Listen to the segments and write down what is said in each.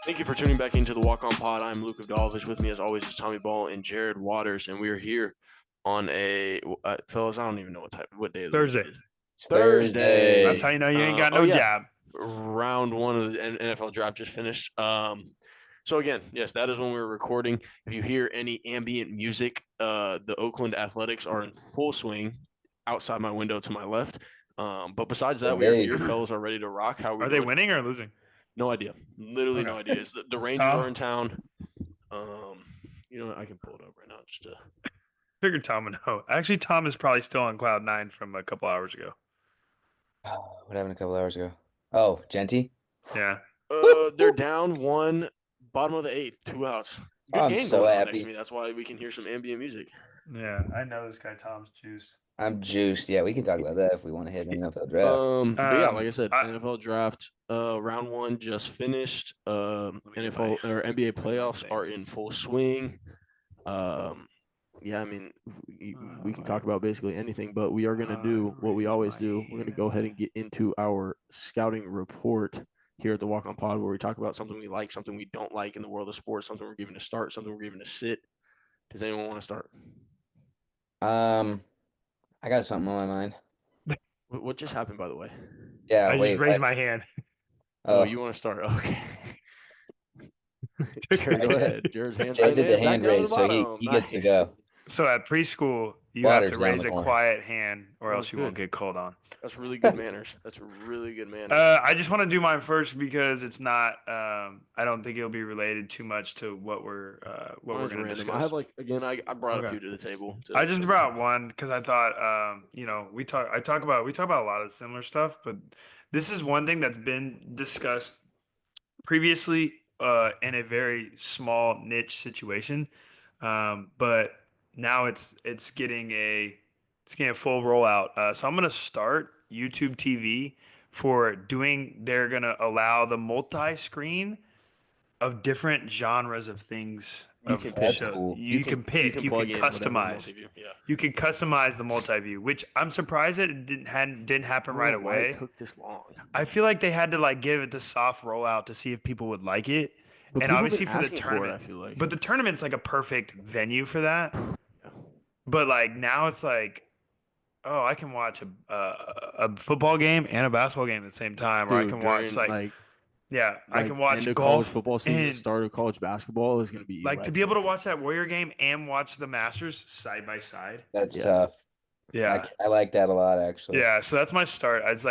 Thank you for tuning back into the Walk On Pod. I'm Luke Avdalovich. With me, as always, is Tommy Ball and Jared Waters, and we are here on a fellas. I don't even know what day of the Thursday. week it is. Thursday. That's how you know you ain't got no job. Round one of the NFL draft just finished. So again, yes, that is when we were recording. If you hear any ambient music, the Oakland Athletics are in full swing outside my window to my left. But besides that, we are here. Fellas are ready to rock. How are we Are doing? they winning or losing? No idea. Literally no idea. It's the Rangers are in town. I can pull it up right now just to Figured Tom would know. Actually, Tom is probably still on cloud nine from a couple hours ago. What happened a couple hours ago? Oh, Genty? Yeah. They're down one, bottom of the eighth, 2 outs. Good I'm game so going on happy. next to me. That's why we can hear some ambient music. Yeah, I know this guy Tom's juiced. I'm juiced. Yeah, we can talk about that if we want to hit an NFL draft. But yeah, like I said, NFL draft, round one just finished. NFL or NBA playoffs are in full swing. Yeah, I mean, we can talk about basically anything, but we are going to do what we always do. We're going to go ahead and get into our scouting report here at the Walk On Pod, where we talk about something we like, something we don't like in the world of sports, something we're giving to start, something we're giving to sit. Does anyone want to start? I got something on my mind. What just happened, by the way? Yeah, I wait. just raised my hand. Oh, you want to start? Okay. Jared, go ahead. Jared's hands. Jay did the hand back down to raise, the so bottom. he gets to Nice. go. So at preschool, you Water's have to down raise the a corner. quiet hand or Oh, else you good. won't get called on. That's really good manners. That's really good manners. I just want to do mine first because it's not. I don't think it'll be related too much to what we're going to Random. discuss. I have I brought a Okay. few to the table. I just brought one because I thought, we talk about a lot of similar stuff, but this is one thing that's been discussed previously in a very small niche situation, but now it's getting a full rollout. So I'm gonna start YouTube TV for doing. They're gonna allow the multi-screen of different genres of things. You of can pick. show. Cool. You can pick. You can plug in whatever customize. multi-view. Yeah. You can customize the multi-view, which I'm surprised that it didn't happen right Why away. it took this long? I feel like they had to give it the soft rollout to see if people would like it, But and people obviously been for the asking tournament. I feel like. But the tournament's a perfect venue for that. Yeah. But now it's oh, I can watch a football game and a basketball game at the same time, or I can watch I can watch end of golf college football season, and start of college basketball is going to be to be able to watch that Warrior game and watch the Masters side by side. That's Yeah. tough. Yeah. I like that a lot, actually. Yeah, so that's my start. I was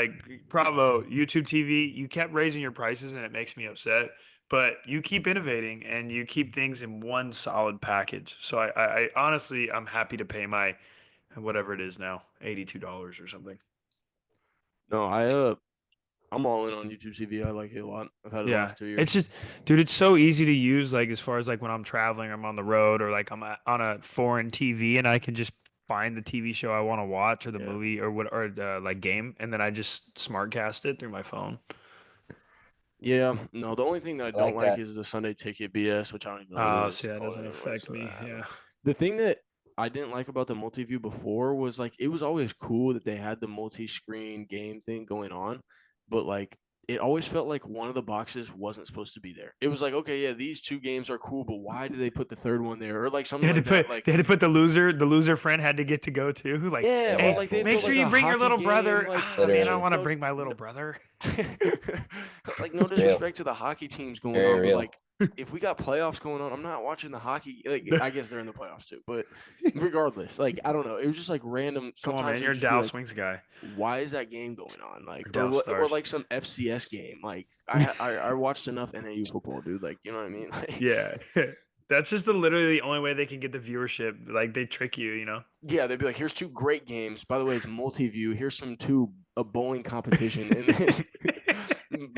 bravo, YouTube TV. You kept raising your prices and it makes me upset, but you keep innovating and you keep things in one solid package. So I honestly, I'm happy to pay my, whatever it is now, $82 or something. No, I'm all in on YouTube TV. I like it a lot. I've had it the last 2 years. It's just, dude, it's so easy to use. As far as when I'm traveling, I'm on the road, or I'm on a foreign TV, and I can just find the TV show I want to watch, or the movie, or the game, and then I just smartcast it through my phone. Yeah, no. The only thing that I don't like like that. is the Sunday Ticket BS, which I don't even know. Oh, what it is. see, that Call it doesn't anyway, affect so me. I don't know. Yeah. The thing that I didn't like about the multi-view before was it was always cool that they had the multi-screen game thing going on, but it always felt like one of the boxes wasn't supposed to be there. It was okay, yeah, these two games are cool, but why did they put the third one there? Or something like that. They had to put the loser friend had to get to go too. Yeah, hey, or they make put, sure you a bring your hockey little game, brother. Man, I want to no- bring my little brother. no disrespect to the hockey teams going Very on, real. but if we got playoffs going on, I'm not watching the hockey. I guess they're in the playoffs too, but regardless, I don't know. It was just random. Come on, Sometimes man, you're a it'd just be Dallas Wings guy. why is that game going on? Dallas Or Stars. some FCS game. I watched enough NAU football, dude. You know what I mean? Yeah. That's just literally the only way they can get the viewership. They trick you, Yeah, they'd be here's two great games. By the way, it's multi-view. Here's a bowling competition and then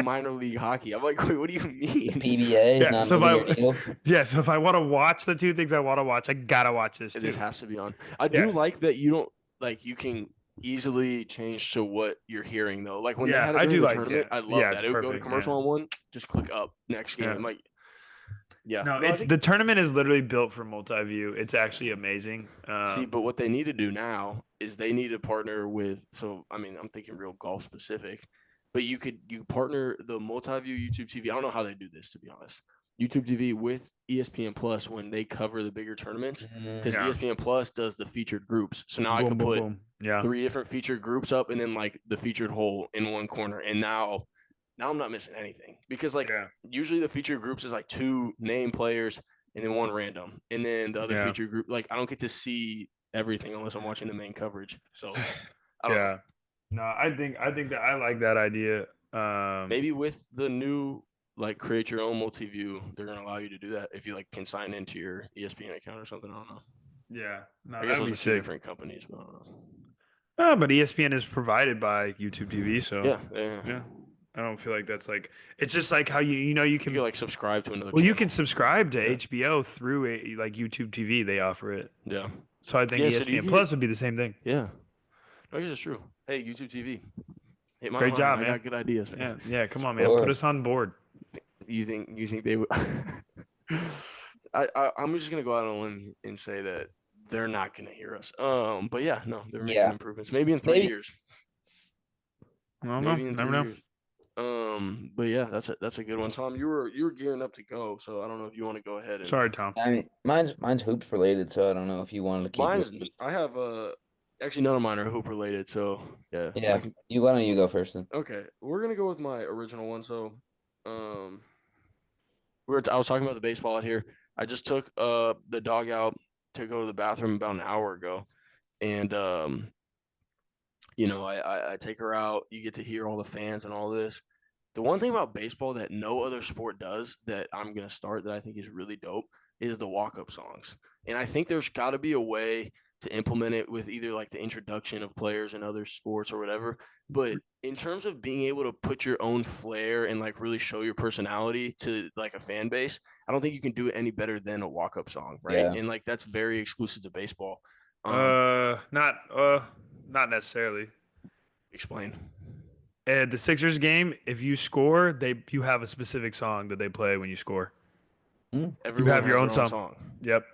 minor league hockey. I'm wait, what do you mean? PBA, Yeah, so non-linear if I want to watch the two things I want to watch, I gotta watch this too. This has to be on. I do like that you don't you can easily change to what you're hearing though. When they had it during the tournament, I love that. It would go to commercial on one, just click up next game. Yeah. No, the tournament is literally built for multi-view. It's actually amazing. See, but what they need to do now is they need to partner with. So I mean, I'm thinking real golf specific. but you partner the Multiview YouTube TV. I don't know how they do this, to be honest. YouTube TV with ESPN Plus when they cover the bigger tournaments, because Yeah. ESPN Plus does the featured groups. So now I Boom, can boom, put boom. Yeah. 3 different featured groups up, and then like the featured whole in one corner. And now I'm not missing anything, because like Yeah. usually the featured groups is like 2 name players and then 1 random, and then the other Yeah. featured group, like I don't get to see everything unless I'm watching the main coverage. So I don't know. Yeah. No, I think that I like that idea. Maybe with the new like create your own multi-view, they're gonna allow you to do that if you like can sign into your ESPN account or something. I don't know. Yeah. No, I guess that'd those be are 2 sick. different companies, but I don't know. But ESPN is provided by YouTube TV, so Yeah. yeah. I don't feel like that's like it's just like how you You can can like subscribe to another well you channel. can subscribe to Yeah. HBO through like YouTube TV. They offer it, Yeah. so I think Yeah, so do you ESPN get- Plus would be the same thing. Yeah. I guess it's true. Hey, YouTube TV. Hit my Great line. job, I man. got good ideas, man. Yeah. Come on, man. Sure. Put us on board. You think they would I'm just gonna go out on a limb and say that they're not gonna hear us. But yeah, no, they're making Yeah. improvements. Maybe in 3 Maybe. years. I don't know. Maybe in 3 Never know. years. But yeah, that's a good one. Tom, you were gearing up to go, so I don't know if you want to go ahead and Sorry, Tom. I mean, mine's hoops related, so I don't know if you wanted to keep mine's it. I have actually none of mine are hoop related, so yeah. Yeah, I can- why don't you go first then? okay. We're gonna go with my original one. So I was talking about the baseball out here. I just took the dog out to go to the bathroom about an hour ago. And you know, I take her out, you get to hear all the fans and all this. The one thing about baseball that no other sport does that I'm gonna start that I think is really dope is the walk-up songs. And I think there's gotta be a way to implement it with either like the introduction of players in other sports or whatever. But in terms of being able to put your own flair and like really show your personality to like a fan base, I don't think you can do it any better than a walk-up song, right? Yeah. And like that's very exclusive to baseball. Not necessarily. Explain. At the Sixers game, if you score, you have a specific song that they play when you score. Everyone have your has own their song. Yep.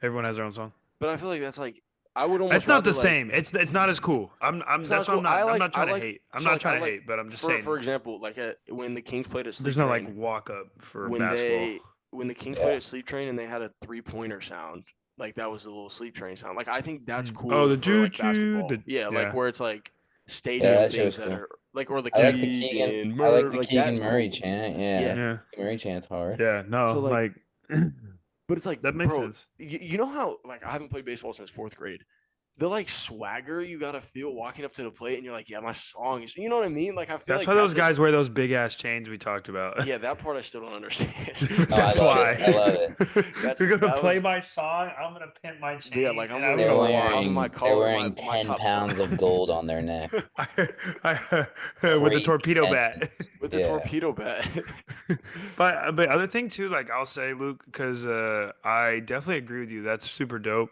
Everyone has their own song. But I feel like that's like I would almost. It's not the rather, like, same. It's not as cool. It's That's not what cool. I'm not trying to hate. I'm so, not like, trying I to like- hate, but I'm just for, saying. For example, like when the Kings played at Sleep There's no Train, like walk up for when basketball. when the Kings Yeah. played at Sleep Train and they had a 3-pointer sound, like that was the little Sleep Train sound. Like I think that's cool. Oh, the for, like, choo-choo, basketball. yeah. like where it's like stadium that shit things was that cool. are like or the I like the Keegan Keegan. I Murray, like the like Keegan that's Murray cool. chant. Yeah. Yeah. Keegan Murray chant's hard. Yeah. No. So, like, But it's like That makes bro, sense. You know how like I haven't played baseball since 4th grade. The like swagger you gotta feel walking up to the plate and you're like, yeah, my song is. You know what I mean? Like I feel That's like why those a- guys wear those big ass chains we talked about. Yeah, that part I still don't understand. That's love why. it. I love it. That's- You're gonna that play was- my song. I'm gonna pimp my chain. Yeah, like, I'm and gonna They're walk off of wearing my they're collar, wearing my 10 top pounds of gold on their neck. with the Great torpedo defense. bat. with the Yeah. torpedo bat. But other thing too, like I'll say, Luke, because I definitely agree with you. That's super dope.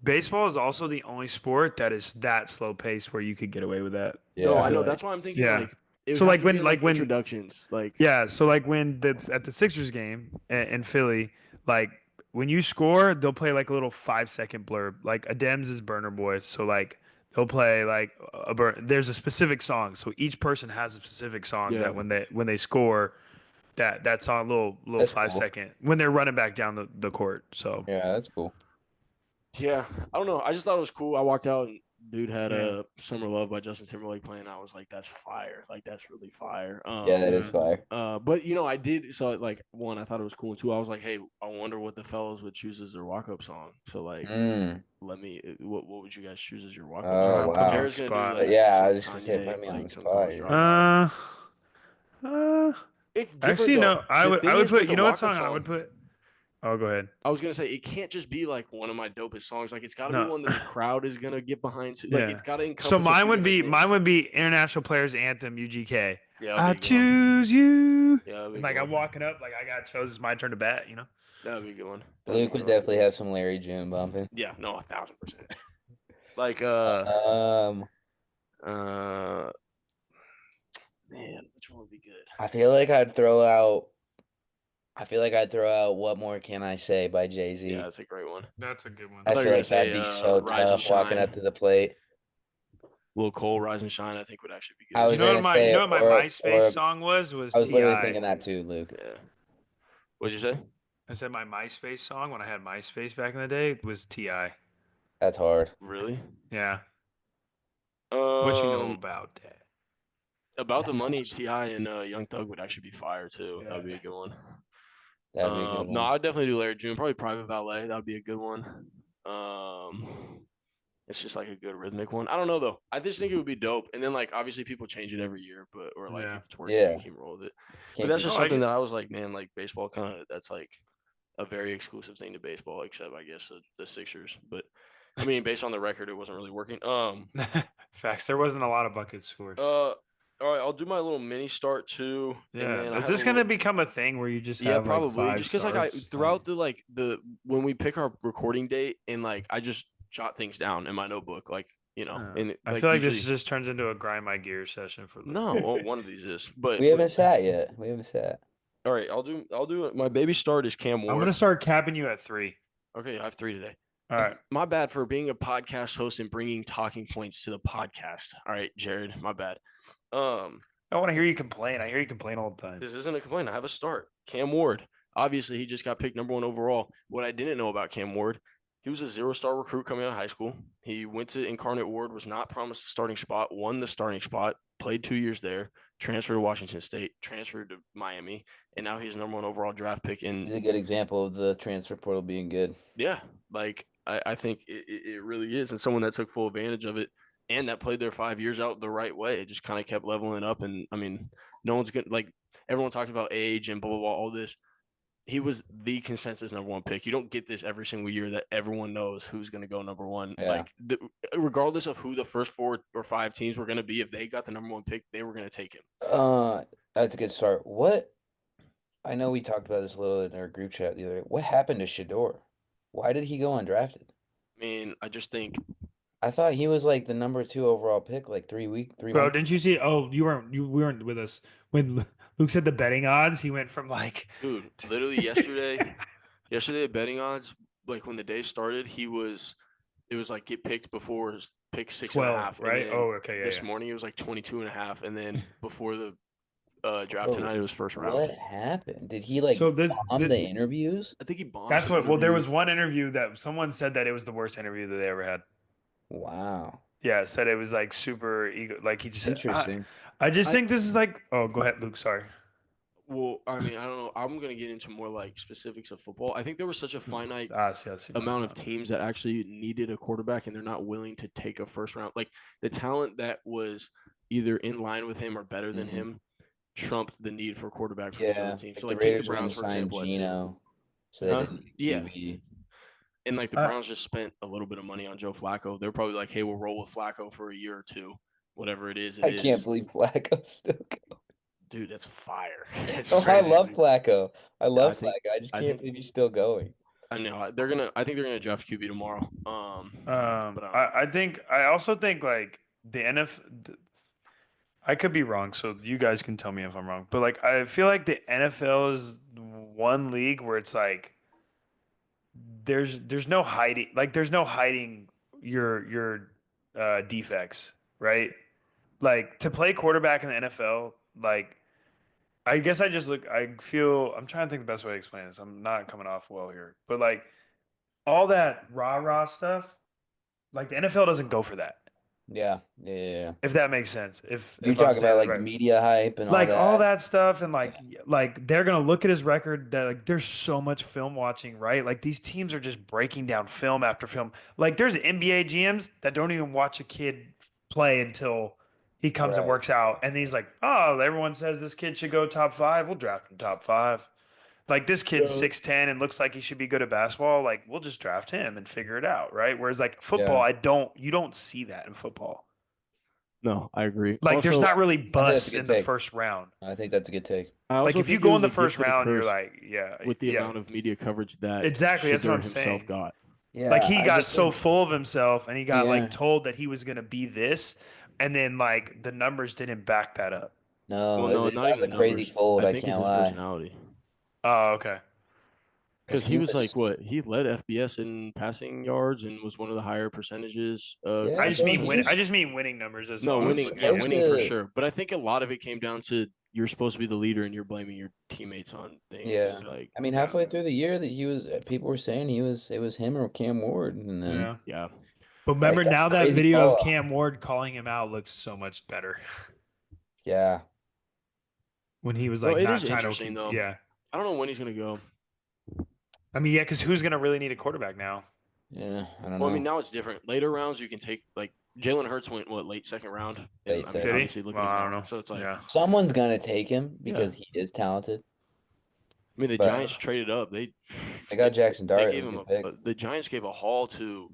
Baseball is also the only sport that is that slow paced where you could get away with that. Yeah. No, I know. like- That's why I'm thinking yeah. like. It would So, have like, to when- be, like, when- introductions, like Yeah. So like when at the Sixers game in Philly, like when you score, they'll play like a little 5-second blurb. Like Adem's is Burner Boy, so like they'll play like there's a specific song. So each person has a specific song Yeah. that when they score, that song little That's cool. 5-second when they're running back down the court. So Yeah, that's cool. Yeah, I don't know. I just thought it was cool. I walked out and dude had Yeah. a "Summer Love" by Justin Timberlake playing. I was like, "That's fire! Like that's really fire." Yeah, that is fire. But you know, I did so like one. I thought it was cool. And two, I was like, "Hey, I wonder what the fellas would choose as their walk-up song." So like, let me. What would you guys choose as your walk-up Oh, song? wow. Jared's gonna do, Spot. like, Yeah, I some was just gonna say, Kanye, put me on like, the some spot, College yeah. Dropout. It's different, Actually, no. though. I The would thing is put. with You the know what walk-up song I would put? Oh, go ahead. I was gonna say it can't just be like one of my dopest songs. Like it's got to No. be one that the crowd is gonna get behind. Like Yeah. it's got to encompass. So a few mine would different be things. International Players Anthem UGK. Yeah, I that'd be a good one. choose you. Yeah, that'd be a Like good I'm one. walking up, like I got chose. It's my turn to bat. You know. That'd be a good one. That'd be Luke would really definitely good. have some Larry June bumping. Yeah, no, 1,000%. Like man, which one would be good? I feel like I'd throw out "What More Can I Say" by Jay-Z. Yeah, that's a great one. That's a good one. I I thought you feel were like gonna that'd say, be so Rise and tough walking Shine. up to the plate. Lil Cole, Rise and Shine, I think would actually be I good. was You know gonna what say, my MySpace song was I was literally Ti. thinking that too, Luke. Yeah. What'd you say? I said my MySpace song when I had MySpace back in the day was Ti. That's hard. Really? Yeah. What you know Um, about that? about the That's money, awesome. Ti and Young Thug would actually be fire too. That Yeah. would be a good one. That'd be a good No, one. I'd definitely do Larry June. Probably Private Valet. That would be a good one. It's just like a good rhythmic one. I don't know though. I just think it would be dope. And then like obviously people change it every year, but or like Yeah. if it's working, Yeah. you keep roll with it. But Can't that's keep just I like something it. that I was like, man, like baseball kind of that's like a very exclusive thing to baseball, except I guess the Sixers. But I mean, based on the record, it wasn't really working. Facts. There wasn't a lot of buckets scored. All right, I'll do my little mini start too, and Yeah. then I Is have a this little. gonna become a thing where you just Yeah, have like probably. 5 Just because like I starts? throughout the when we pick our recording date and like I just jot things down in my notebook, like and I like feel like usually this just turns into a grind my gears session for Luke. no, well, one of these is. But We haven't sat yet. We haven't sat. all right, I'll do it. My baby start is Cam I'm Ward. gonna start capping you at 3. Okay, I have 3 today. All right. My bad for being a podcast host and bringing talking points to the podcast. All right, Jared, my bad. I want to hear you complain. I hear you complain all the time. This isn't a complaint. I have a start. Cam Ward. Obviously, he just got picked number 1 overall. What I didn't know about Cam Ward, he was a 0-star recruit coming out of high school. He went to Incarnate Ward, was not promised a starting spot, won the starting spot, played 2 years there, transferred to Washington State, transferred to Miami, and now he's number 1 overall draft pick. He's a And good example of the transfer portal being good. yeah, like I think it really is. And someone that took full advantage of it and that played their 5 years out the right way. It just kind of kept leveling up. And I mean, no one's good. Like everyone talked about age and blah, blah, blah, all this. He was the consensus number 1 pick. You don't get this every single year that everyone knows who's going to go number 1. Yeah. Like regardless of who the first 4 or 5 teams were going to be, if they got the number 1 pick, they were going to take him. That's a good start. I know we talked about this a little in our group chat the other day. What happened to Shador? Why did he go undrafted? I mean, I just think I thought he was like the number 2 overall pick, like 3 Bro, months. didn't you see? Oh, we weren't with us when Luke said the betting odds. He went from like, dude, literally yesterday at betting odds, like when the day started, it was like get picked before pick 6.5, 12, right? and Oh, okay, yeah, this yeah. morning it was like 22.5, and then before the draft Bro, tonight it was first What round. happened? Did he like So bomb the interviews? I think he bombed. That's some what. Well, there was interviews. one interview that someone said that it was the worst interview that they ever had. Wow. Yeah, said it was like super ego. Like he just said, Interesting. I just think this is like. Oh, go ahead, Luke. Sorry. Well, I mean, I don't know. I'm gonna get into more like specifics of football. I think there was such a finite I see. amount of teams that actually needed a quarterback, and they're not willing to take a first round. Like the talent that was either in line with him or better than him trumped the need for a quarterback for these other teams. So the like take the Raiders Browns for example. At 2. Geno, so they Huh? didn't Yeah. QB. And like the Browns just spent a little bit of money on Joe Flacco. They're probably like, hey, we'll roll with Flacco for a year or 2, whatever it is. I can't believe Flacco's still going. Dude, that's fire. I love Flacco. I love think- Flacco. I just I can't think- believe he's still going. I know I think they're gonna draft QB tomorrow. I also think like the NFL. I could be wrong, so you guys can tell me if I'm wrong. But like, I feel like the NFL is one league where it's like there's no hiding. Like, there's no hiding your defects, right? Like to play quarterback in the NFL, like I guess I feel I'm trying to think the best way to explain this. I'm not coming off well here, but like all that rah stuff, like the NFL doesn't go for that. Yeah. If that makes sense. If You're if I'm talking saying about that like right. media hype and Like all all that. that stuff, and like they're gonna look at his record. That like there's so much film watching, right? Like these teams are just breaking down film after film. Like there's NBA GMs that don't even watch a kid play until he comes and Right. works out, and he's like, oh, everyone says this kid should go top 5. We'll draft him top 5. Like this kid's 6'10" and looks like he should be good at basketball. Like we'll just draft him and figure it out, right? Whereas like football, you don't see that in football. No, I agree. Like there's Also, not really that's a busts good in the take. first round. I think that's a good take. I also Like if you think it go was in the a gift first and a round, you're curse like, yeah, with the yeah. amount of media coverage that Exactly, that's what Shador I'm himself saying. got. Yeah. Like he I got just so think- full of himself, and he got Yeah. like told that he was gonna be this, and then like the numbers didn't back that up. No, Well, no, that not was even a crazy numbers. fold. I I think it's can't his lie. personality. Oh, okay. Because he was like what? He led FBS in passing yards and was one of the higher percentages. Yeah, I just bro, mean he win. was- I just mean winning numbers as No, well. was winning, yeah, supposed winning for to- sure. But I think a lot of it came down to you're supposed to be the leader and you're blaming your teammates on things. Yeah. Like, I mean, halfway through the year that people were saying it was him or Cam Ward, and then Yeah. yeah, But remember, that's now that crazy video of call. Cam Ward calling him out looks so much better yeah, when he was No, like it not is trying interesting, to. though. Yeah. I don't know when he's gonna go. I mean, yeah, because who's gonna really need a quarterback now? yeah, I don't Well, I know. mean, now it's different. Later rounds, you can take like Jalen Hurts went late second round. And, Late I mean, second. Did he? obviously, look Well, at him I now. don't know. So it's like, Yeah. Someone's gonna take him because he is talented. I mean, the But- Giants traded up. They they got Jackson Dart. They It gave was a him good pick. the Giants gave a haul to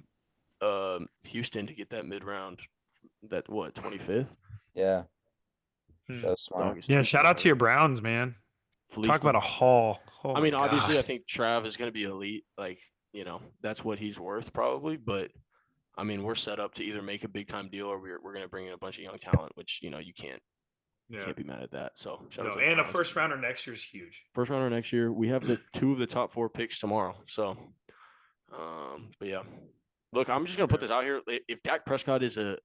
Houston to get that mid round. That what 25th? Yeah, Hmm. that was smart. Dog is Yeah. too Shout out good. to your Browns, man. Fleeced Talk about a them. haul. Oh I mean, my obviously, God. I think Trav is going to be elite. Like, that's what he's worth probably. But I mean, we're set up to either make a big time deal or we're going to bring in a bunch of young talent, which you can't be mad at that. So shout out to the and a Browns. first rounder next year is huge. First rounder next year. We have the 2 of the top 4 picks tomorrow. So, but yeah, look, I'm just gonna put this out here. If Dak Prescott is a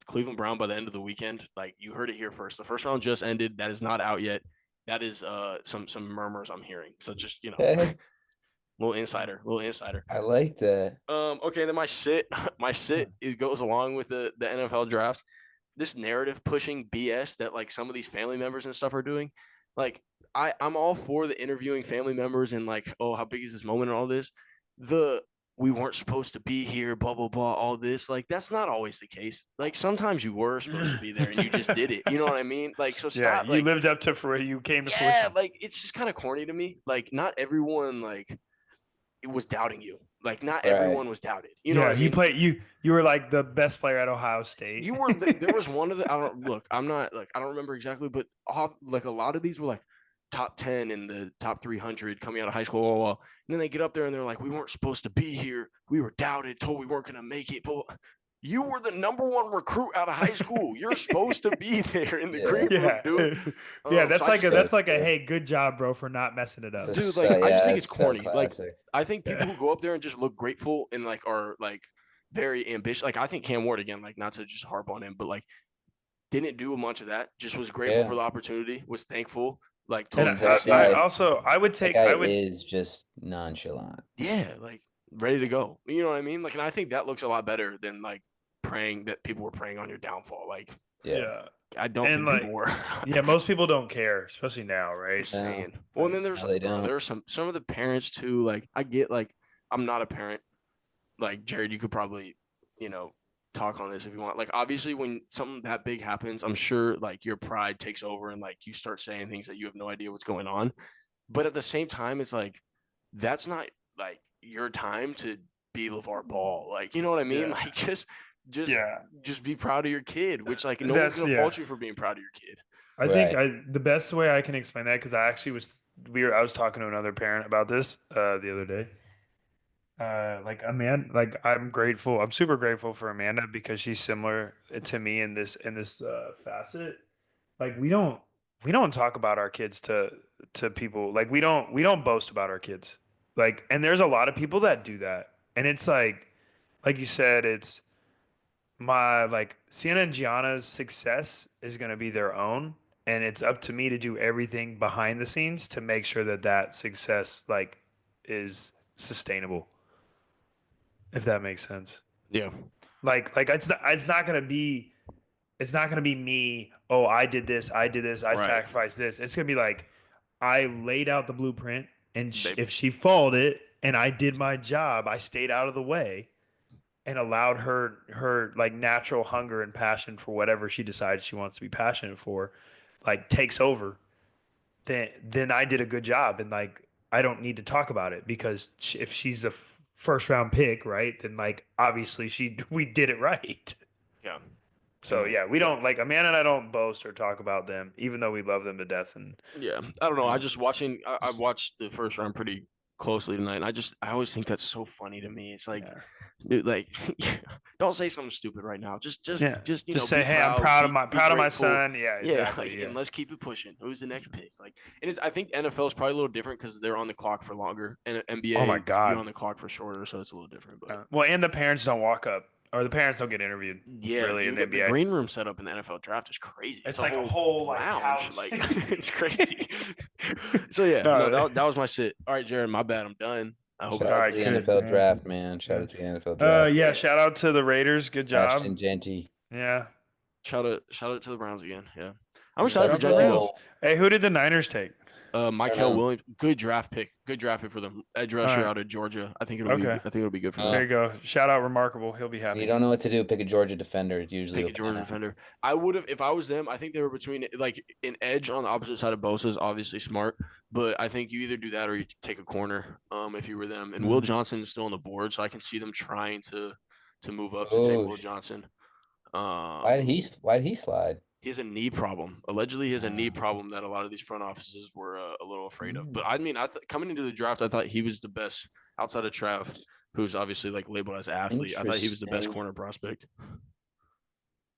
Cleveland Brown by the end of the weekend, like you heard it here first. The first round just ended. That is not out yet. That is some murmurs I'm hearing. So just Okay. little insider. I like that. Okay, then my sit it goes along with the NFL draft. This narrative pushing BS that like some of these family members and stuff are doing. Like I'm all for the interviewing family members and like, oh, how big is this moment and all this. We weren't supposed to be here, blah blah blah, all this. Like that's not always the case. Like sometimes you were supposed to be there and you just did it. You know what I mean? Like so Yeah, stop. you like, lived up to for you came to yeah, fruition. like it's just kind of corny to me. Like not everyone like it was doubting you. Like not Right. everyone was doubted. You know yeah, what I mean? you were like the best player at Ohio State. You were there was one of the I don't remember exactly, but like a lot of these were like top 10 in the top 300 coming out of high school, blah, blah, blah. And then they get up there and they're like, we weren't supposed to be here. We were doubted, told we weren't going to make it. But you were the number 1 recruit out of high school. You're supposed to be there in the Yeah. green room, dude. Yeah, that's so I like just that's like a think- hey, good job, bro, for not messing it up. Dude, like, I just think it's corny. Like, classic. I think people Yeah. who go up there and just look grateful and like are like very ambitious. Like I think Cam Ward again, like not to just harp on him, but like didn't do a bunch of that. Just was grateful Yeah. for the opportunity. Was thankful. Like And told him That to guy- I would That take guy I would is just nonchalant. yeah, like ready to go. You know what I mean? Like, and I think that looks a lot better than like praying that people were praying on your downfall. Like Yeah. I don't And, think people were. yeah, most people don't care, especially now, I'm right? saying. Well, and then there's No, they bro, don't. there are some of the parents too. Like I get like I'm not a parent. Like Jared, you could probably talk on this if you want. Like obviously when something that big happens, I'm sure like your pride takes over and like you start saying things that you have no idea what's going on. But at the same time, it's like that's not like your time to be LeVar Ball. Like, you know what I mean? Yeah. Like just Yeah. just be proud of your kid, which like no one's That's- gonna yeah. fault you for being proud of your kid. I think Right. the best way I can explain that, because I actually I was talking to another parent about this the other day. I'm grateful. I'm super grateful for Amanda because she's similar to me in this facet. Like we don't talk about our kids to people. Like we don't boast about our kids. Like, and there's a lot of people that do that, and it's like you said, it's Sienna and Gianna's success is going to be their own, and it's up to me to do everything behind the scenes to make sure that success like is sustainable. If that makes sense. Yeah. Like it's not going to be me, oh, I did this, I Right. sacrificed this. It's going to be like I laid out the blueprint, and Baby. if she followed it and I did my job, I stayed out of the way and allowed her like natural hunger and passion for whatever she decides she wants to be passionate for, like takes over, then I did a good job, and like I don't need to talk about it because if she's a first round pick, right, then like obviously we did it right. Yeah. So yeah, we don't like Amanda and I don't boast or talk about them, even though we love them to death. And Yeah, I don't know. I just watching. I watched the first round pretty closely tonight. And I always think that's so funny to me. It's like, Yeah. dude, like, don't say something stupid right now. Just Yeah. you Just know, say, be hey, I'm proud, proud of my grateful. son. Yeah, Yeah, exactly. like, Yeah. and let's keep it pushing. Who's the next pick? Like, and I think NFL is probably a little different because they're on the clock for longer, and NBA, Oh my God. you're on the clock for shorter, so it's a little different. But Well, and the parents don't walk up, or the parents don't get interviewed. yeah, really, in the the NBA. green room setup in the NFL draft is crazy. It's like a whole like lounge, couch. like it's crazy. So yeah, No, that was my sit. All right, Jared, my bad. I'm done. I hope Shout All out right, to the good. NFL Yeah. draft, man. Shout Yeah. out to the NFL draft. Yeah, shout out to the Raiders. Good job. Ashton Genty. Yeah. shout out to the Browns again. Yeah, I'm Yeah, excited for shout out to the Genty Browns. though. Hey, who did the Niners take? Michael know. Williams, good draft pick for them. Edge rusher right. out of Georgia. I think Okay. it'll be good for Oh. There them. you go. Shout out Remarkable. He'll be When happy. you don't know what to do, pick a Georgia defender. It usually Pick will a Georgia pan out. defender. I would have if I was them. I think they were between like an edge on the opposite side of Bosa is obviously smart, but I think you either do that or you take a corner. If you were them, and Will Johnson is still on the board, so I can see them trying to move up to take Oh, Will Johnson. why did he slide? He has a knee problem. Allegedly, he has a knee problem that a lot of these front offices were a little afraid of. But I mean, coming into the draft, I thought he was the best outside of Trav, who's obviously like labeled as athlete. I thought he was the best Interesting. corner prospect.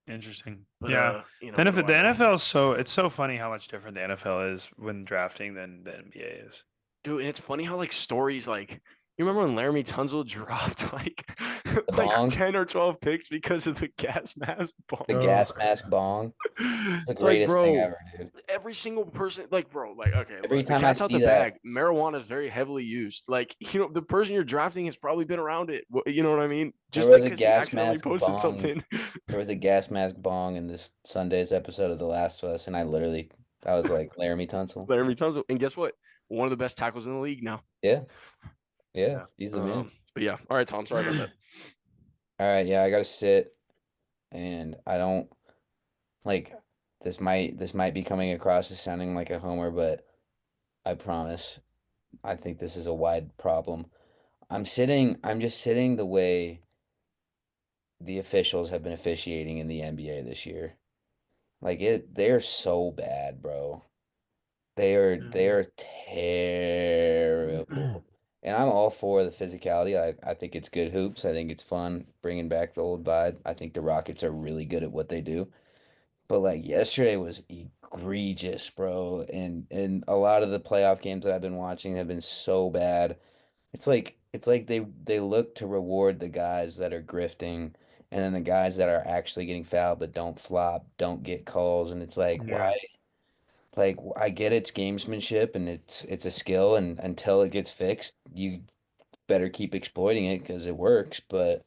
Interesting. But, yeah. you know, The what do I know? NFL is it's so funny how much different the NFL is when drafting than the NBA is. Dude, and it's funny how like stories like you remember when Laramie Tunzel dropped like bong? 10 or 12 picks because of the gas mask bong. The gas mask bong. The It's greatest like, thing bro, ever, dude. every single person, like, bro, like, okay, Every look, time the cat's I out see the that- bag. Marijuana is very heavily used. Like, you know, the person you're drafting has probably been around it. You know what I mean? Just was a because he gas accidentally mask posted bong. something. There was a gas mask bong in this Sunday's episode of The Last of Us, and I was like Laramie Tunsil. Laramie Tunzel, and guess what? One of the best tackles in the league now. Yeah, he's the man. But yeah, all right, Tom. Sorry about that. All right, yeah, I gotta sit, and I don't like this. Might be coming across as sounding like a homer, but I promise, I think this is a wide problem. I'm just sitting the way the officials have been officiating in the NBA this year. Like they're so bad, bro. They are terrible. And I'm all for the physicality. I think it's good hoops. I think it's fun bringing back the old vibe. I think the Rockets are really good at what they do. But like yesterday was egregious, bro. And a lot of the playoff games that I've been watching have been so bad. It's like they look to reward the guys that are grifting, and then the guys that are actually getting fouled but don't flop, don't get calls, and it's like Yeah. why? Like I get it's gamesmanship and it's a skill, and until it gets fixed, you better keep exploiting it because it works. But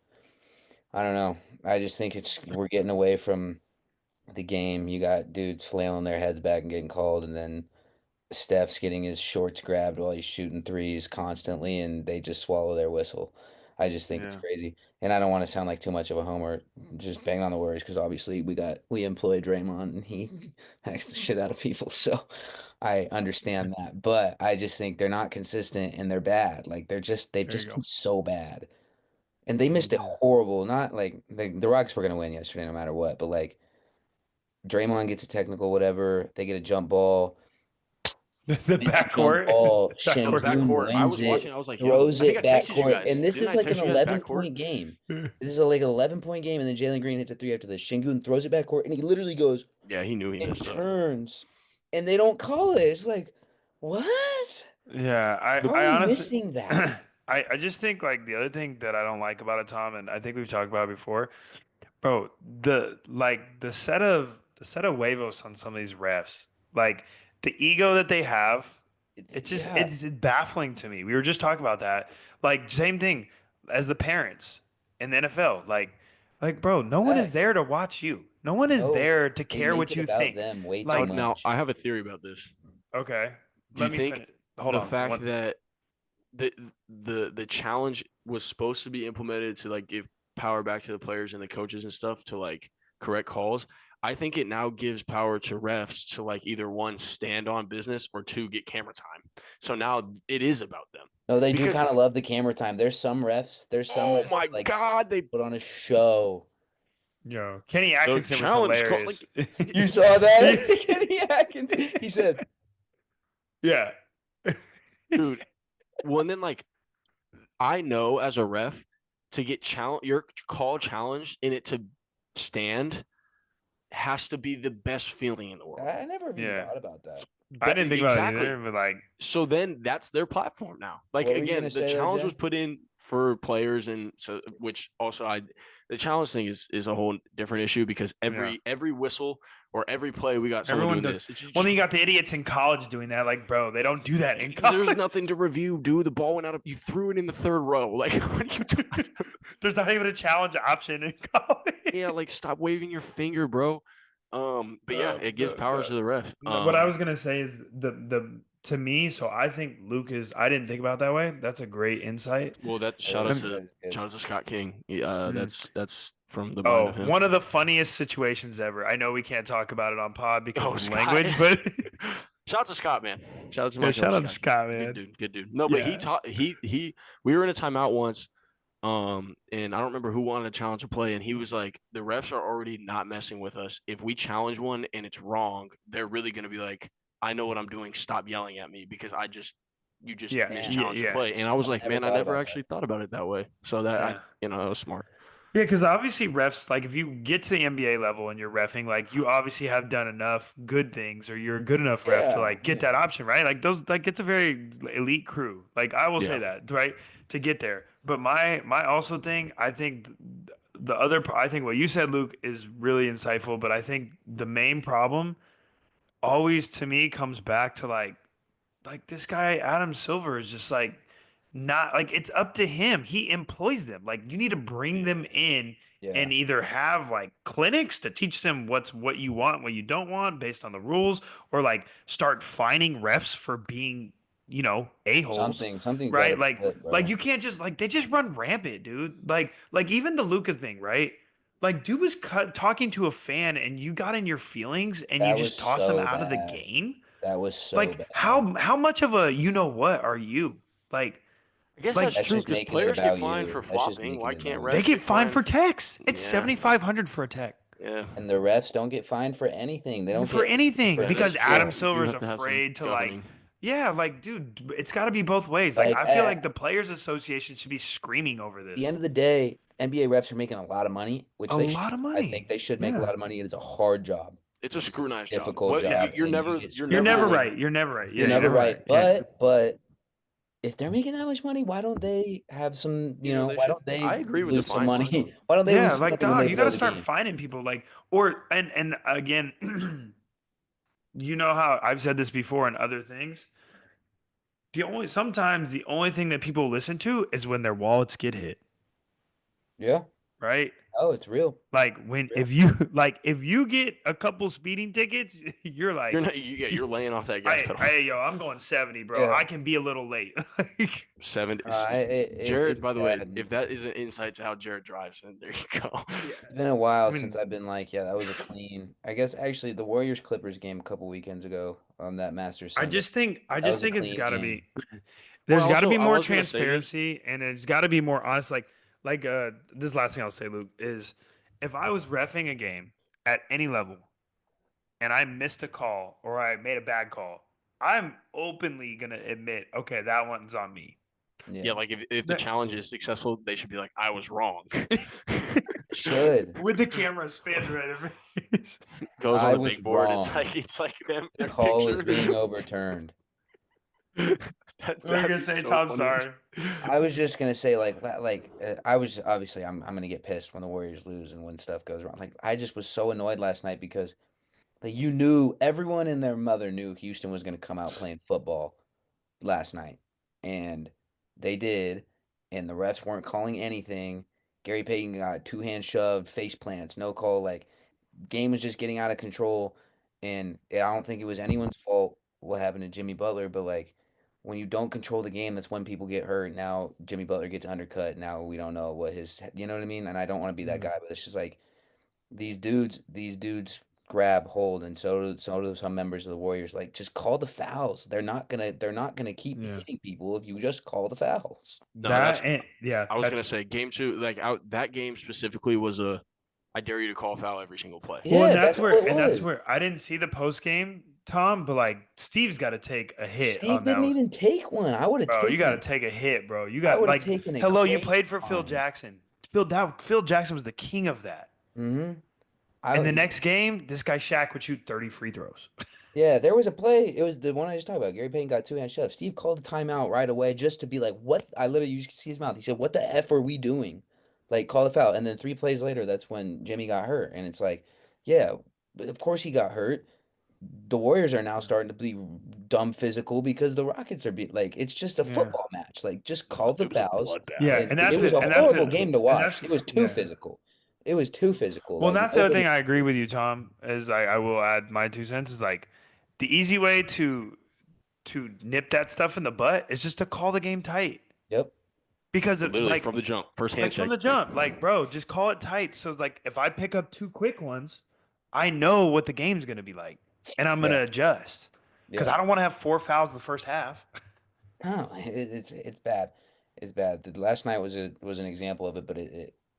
I don't know. I just think we're getting away from the game. You got dudes flailing their heads back and getting called, and then Steph's getting his shorts grabbed while he's shooting threes constantly, and they just swallow their whistle. I just think it's Yeah. crazy, and I don't want to sound like too much of a homer, just bang on the Warriors because obviously we employ Draymond and he hacks the shit out of people, so I understand that. But I just think they're not consistent and they're bad. Like they've There you just go. been so bad, and they missed it horrible. Not like the Rockets were gonna win yesterday no matter what, but like Draymond gets a technical, whatever. They get a jump ball. The Jump backcourt. ball, Backcourt. Sengun I was wins watching. it, I was like, throws yo, I think it I texted you backcourt, guys. and this Didn't is I like an text you guys 11-point game. This is like an 11-point game, and then Jalen Green hits a three after this. Sengun throws it backcourt, and he literally goes Yeah, he knew he and messed up. turns, and they don't call it. It's like, what? Yeah, How I are we honestly missing that? I just think like the other thing that I don't like about it, Tom, and I think we've talked about it before, bro, the set of huevos on some of these refs, like the ego that they have, Yeah. it's baffling to me. We were just talking about that. Like same thing as the parents in the NFL. Like bro, no one is Facts. there to watch you. No one is No, there to They care make what it you about think. them way Like- too Now, much. I have a theory about this. Okay. Do you think Hold the on. fact that the challenge was supposed to be implemented to like give power back to the players and the coaches and stuff to like correct calls. I think it now gives power to refs to like either one stand on business or two get camera time. So now it is about them. No, they do because- kind of love the camera time. There's some refs Oh refs my that, like, God, they put on a show. Yo, Kenny Atkinson was challenge call- hilarious. You saw that? Kenny Atkins. He said, Yeah. dude. Well, and then like I know as a ref to get your call challenged and it to stand has to be the best feeling in the world. I never even Yeah. thought about that. I didn't think about it Exactly. either, but like, So then that's their platform now. Like What were you again, gonna the say there, challenge Jay? was put in for players, and so which also the challenge thing is a whole different issue because every whistle or every play we got someone everyone doing does. this. It's Well, then you got the idiots in college doing that. Like, bro, they don't do that in there's college. nothing to review, dude. The ball went out of you threw it in the third row. Like what are you doing? There's not even a challenge option in college. Yeah, like stop waving your finger, bro. But yeah, it gives powers to the ref. No, what I was gonna say is the to me. So I think Luke is. I didn't think about it that way. That's a great insight. Well, that That shout out was to good. shout out to Scott King. That's from the mind Oh, of him. one of the funniest situations ever. I know we can't talk about it on pod because of Scott. language, but shout out to Scott, man. Shout out to my yeah, shout coach, out to Scott, man. Good dude, good dude. No, but he Yeah. taught he we were in a timeout once, and I don't remember who wanted to challenge a play, and he was like, the refs are already not messing with us. If we challenge one and it's wrong, they're really gonna be like, I know what I'm doing. Stop yelling at me because you just Yeah, mischallenged the yeah. play. And I was like, never man, I thought never about actually thought about it that way. So that Yeah. that was smart. Yeah, because obviously refs, like if you get to the NBA level and you're refing, like you obviously have done enough good things or you're a good enough ref to Yeah, like get that option, right? Like those, like it's a very elite crew. Like I will say Yeah. that, right? To get there. But my also thing, I think I think what you said, Luke, is really insightful. But I think the main problem always to me comes back to like this guy Adam Silver is just like not like it's up to him. He employs them. Like you need to bring them in yeah. and either have like clinics to teach them what you want, what you don't want based on the rules, or like start fining refs for being, a-holes. Something Right? gotta flip, bro. Like you can't just like they just run rampant, dude. Like even the Luca thing, right? Like dude was talking to a fan and you got in your feelings and you That just was toss him so out of the bad. game. That was so Like bad. how much of a you know what are you? Like I guess Like- that's That's true just because making it players get about fined you. for That's just flopping. making Why it can't about refs you. they get fined for techs. It's Yeah. 7,500 for a tech. Yeah. And the refs don't get fined for anything. They don't For get anything for because anything. Adam You Silver's have to have some afraid to governing. yeah, like dude, it's got to be both ways. Like Like, I feel like the players association should be screaming over At this. the end of the day, NBA refs are making a lot of money, which A they lot should. of I money. think they should make a Yeah. lot of money. It is a hard job. It's a scrutinized job. Difficult What- job, You're and you never get you're You're never never right. You're never right. You're Yeah, never right. Yeah. But if they're making that much money, why don't they have some, You know, they why should- don't they I agree with the lose some fine money? system. Why don't they Yeah, lose some like money when they dog, you blow got to the start game? finding people like or and again you know how I've said this before and other things. Sometimes the only thing that people listen to is when their wallets get hit, Yeah. right? Oh, it's real. Like when Yeah. if you get a couple speeding tickets, you're like you're laying off that gas pedal. hey yo, I'm going 70, bro. Yeah. I can be a little late. Like, 70. It's By the way, bad. if that is an insight to how Jared drives, then there you go. It's been a while I mean- since I've been like, yeah, that was a clean. I guess actually the Warriors Clippers game a couple weekends ago on that Masters. I Sunday. just think was a it's clean got to game. be there's got to also, be I more was gonna say this. transparency and it's got to be more honest. Like this last thing I'll say, Luke, is if I was reffing a game at any level and I missed a call or I made a bad call, I'm openly gonna admit, okay, that one's on me. Yeah, like if the challenge is successful, they should be like, I was wrong. Should. With the camera spanned right over his face. Goes I on the was big board. wrong. It's like them. The their call is picture. being overturned. What are you gonna say, Tom? Sorry. I was just gonna say I was obviously I'm gonna get pissed when the Warriors lose and when stuff goes wrong. Like I just was so annoyed last night because like you knew everyone and their mother knew Houston was gonna come out playing football last night, and they did, and the refs weren't calling anything. Gary Payton got two hands shoved, face plants, no call. Like game was just getting out of control, and I don't think it was anyone's fault what happened to Jimmy Butler, but like when you don't control the game, that's when people get hurt. Now Jimmy Butler gets undercut. Now we don't know what you know what I mean? And I don't want to be that guy, but it's just like these dudes grab hold, and so do some members of the Warriors. Like just call the fouls. They're not gonna keep Yeah. hitting people if you just call the fouls. No, Yeah, I was gonna say game 2, like that game specifically was I dare you to call a foul every single play. Yeah, Well, and that's what it that's was. where I didn't see the post game Tom, but like Steve's got to take a hit Steve on that didn't one. even take one. I would have Bro, taken you got to it. take a hit, bro. You I got would have like, taken it. hello, you crazy played for Phil on him. Jackson. Phil Jackson was the king of that. Mm-hmm. In the next game, this guy Shaq would shoot 30 free throws. Yeah, there was a play. It was the one I just talked about. Gary Payton got 2-hand shove. Steve called a timeout right away just to be like, "What?" I literally, you could see his mouth. He said, "What the f are we doing?" Like, call the foul. And then 3 plays later, that's when Jimmy got hurt. And it's like, yeah, but of course he got hurt. The Warriors are now starting to be dumb physical because the Rockets are like, it's just a Yeah. football match. Like, just call the It was a fouls. bloodbath. Yeah, And and that's it was it. a And that's horrible it. game to And watch. that's It was too yeah. physical. It was too physical. Well, Like, that's the other nobody. thing I agree with you, Tom. Is I will add my 2 cents is like the easy way to nip that stuff in the butt is just to call the game tight Yep. because of, Literally like from the jump, first like handshake. from the jump, like bro, just call it tight. So like if I pick up 2 quick ones, I know what the game's gonna be like, and I'm gonna Yeah. adjust because Yeah. I don't want to have 4 fouls in the first half. No, it's bad. It's bad. Last night was an example of it, but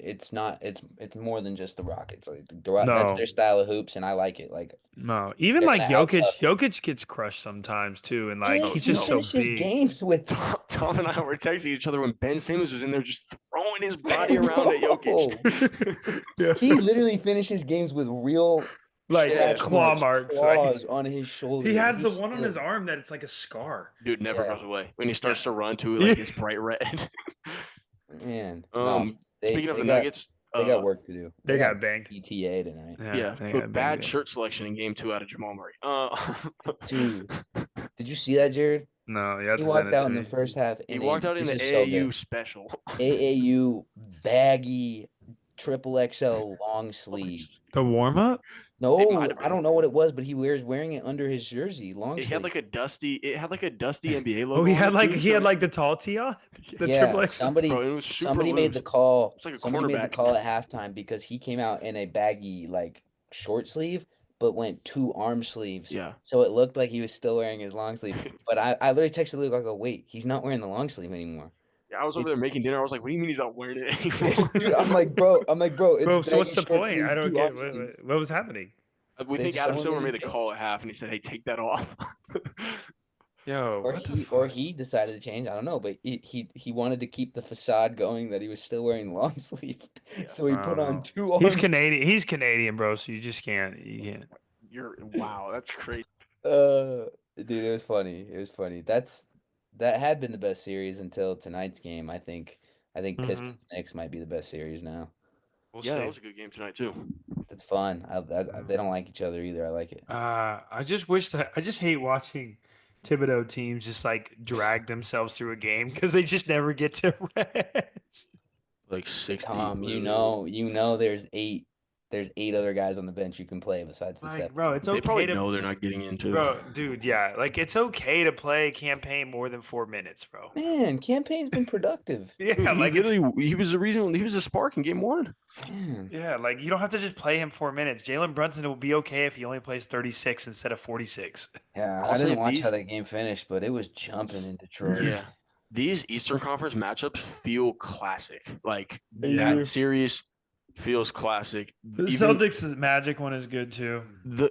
it's not. It's more than just the Rockets. Like that's No. their style of hoops, and I like it. Like No, even they're like gonna out-tough you. Jokic gets crushed sometimes too, and like And he's he just so finishes big. games with Tom and I were texting each other when Ben Simmons was in there just throwing his body around at Jokic. he literally finishes games with real Like Yeah. claw marks. Like, claws on his shoulder. he has the He's one on his still- arm that it's like a scar. Dude never Yeah. goes away. When he starts Yeah. to run too, like it's bright red. Man, no, Speaking of they the got- Nuggets, they got work to do. They got banged. ETA tonight. yeah, they but got bad banged. shirt selection in game 2 out of Jamal Murray. Dude, did you see that, Jared? No, you have He to send walked it out to in the me. first half. He walked out in the this is so good. AAU special. AAU baggy triple XL long sleeve. The warm up? No, might have I been. don't know what it was, but he wearing it under his jersey, long It sleeve. had like a dusty NBA logo. Oh, he on had it, like too, he so had like the tall tee on. The yeah, triple X. somebody bro, it was super somebody made the loose. call. It's like a Somebody made the cornerback. call at halftime because he came out in a baggy like short sleeve, but went 2 arm sleeves. Yeah. So it looked like he was still wearing his long sleeve. But I literally texted Luke. I go, wait, he's not wearing the long sleeve anymore. Yeah, I was over there making dinner. I was like, "What do you mean he's not wearing it anymore?" Dude, I'm like, bro, it's Bro, so what's baggy the short point? sleeve, I don't 2 arm get sleeve. what was happening. We They think just Adam don't Silver really made the care. call at half, and he said, "Hey, take that off." Yo, Or what the he fuck? he decided to change. I don't know, but he wanted to keep the facade going that he was still wearing long sleeve. Yeah, So he I put don't on know. 2 arm. He's Canadian. He's Canadian, bro. So you just can't. You can't. Wow, that's crazy. Dude, it was funny. It was funny. That had been the best series until tonight's game. I think Mhm. Pistons Knicks might be the best series now. We'll Yeah, see. that was a good game tonight too. It's fun. They don't like each other either. I like it. I just wish that I just hate watching Thibodeau teams just like drag themselves through a game because they just never get to rest. Like 60. Tom, literally. you know, there's 8 other guys on the bench you can play besides the Like, 7. bro, it's They okay probably to know they're not getting into. bro, dude, yeah, like it's okay to play campaign more than 4 minutes, bro. Man, campaign's been productive. Yeah, Dude, like it's he was the reason. He was a spark in game 1. Man. yeah, like you don't have to just play him 4 minutes. Jalen Brunson will be okay if he only plays 36 instead of 46. Yeah, I'll I say didn't watch these- how that game finished, but it was jumping in Detroit. Yeah, these Eastern Conference matchups feel classic. Like Yeah. that series feels classic. The Even Celtics Magic one is good too.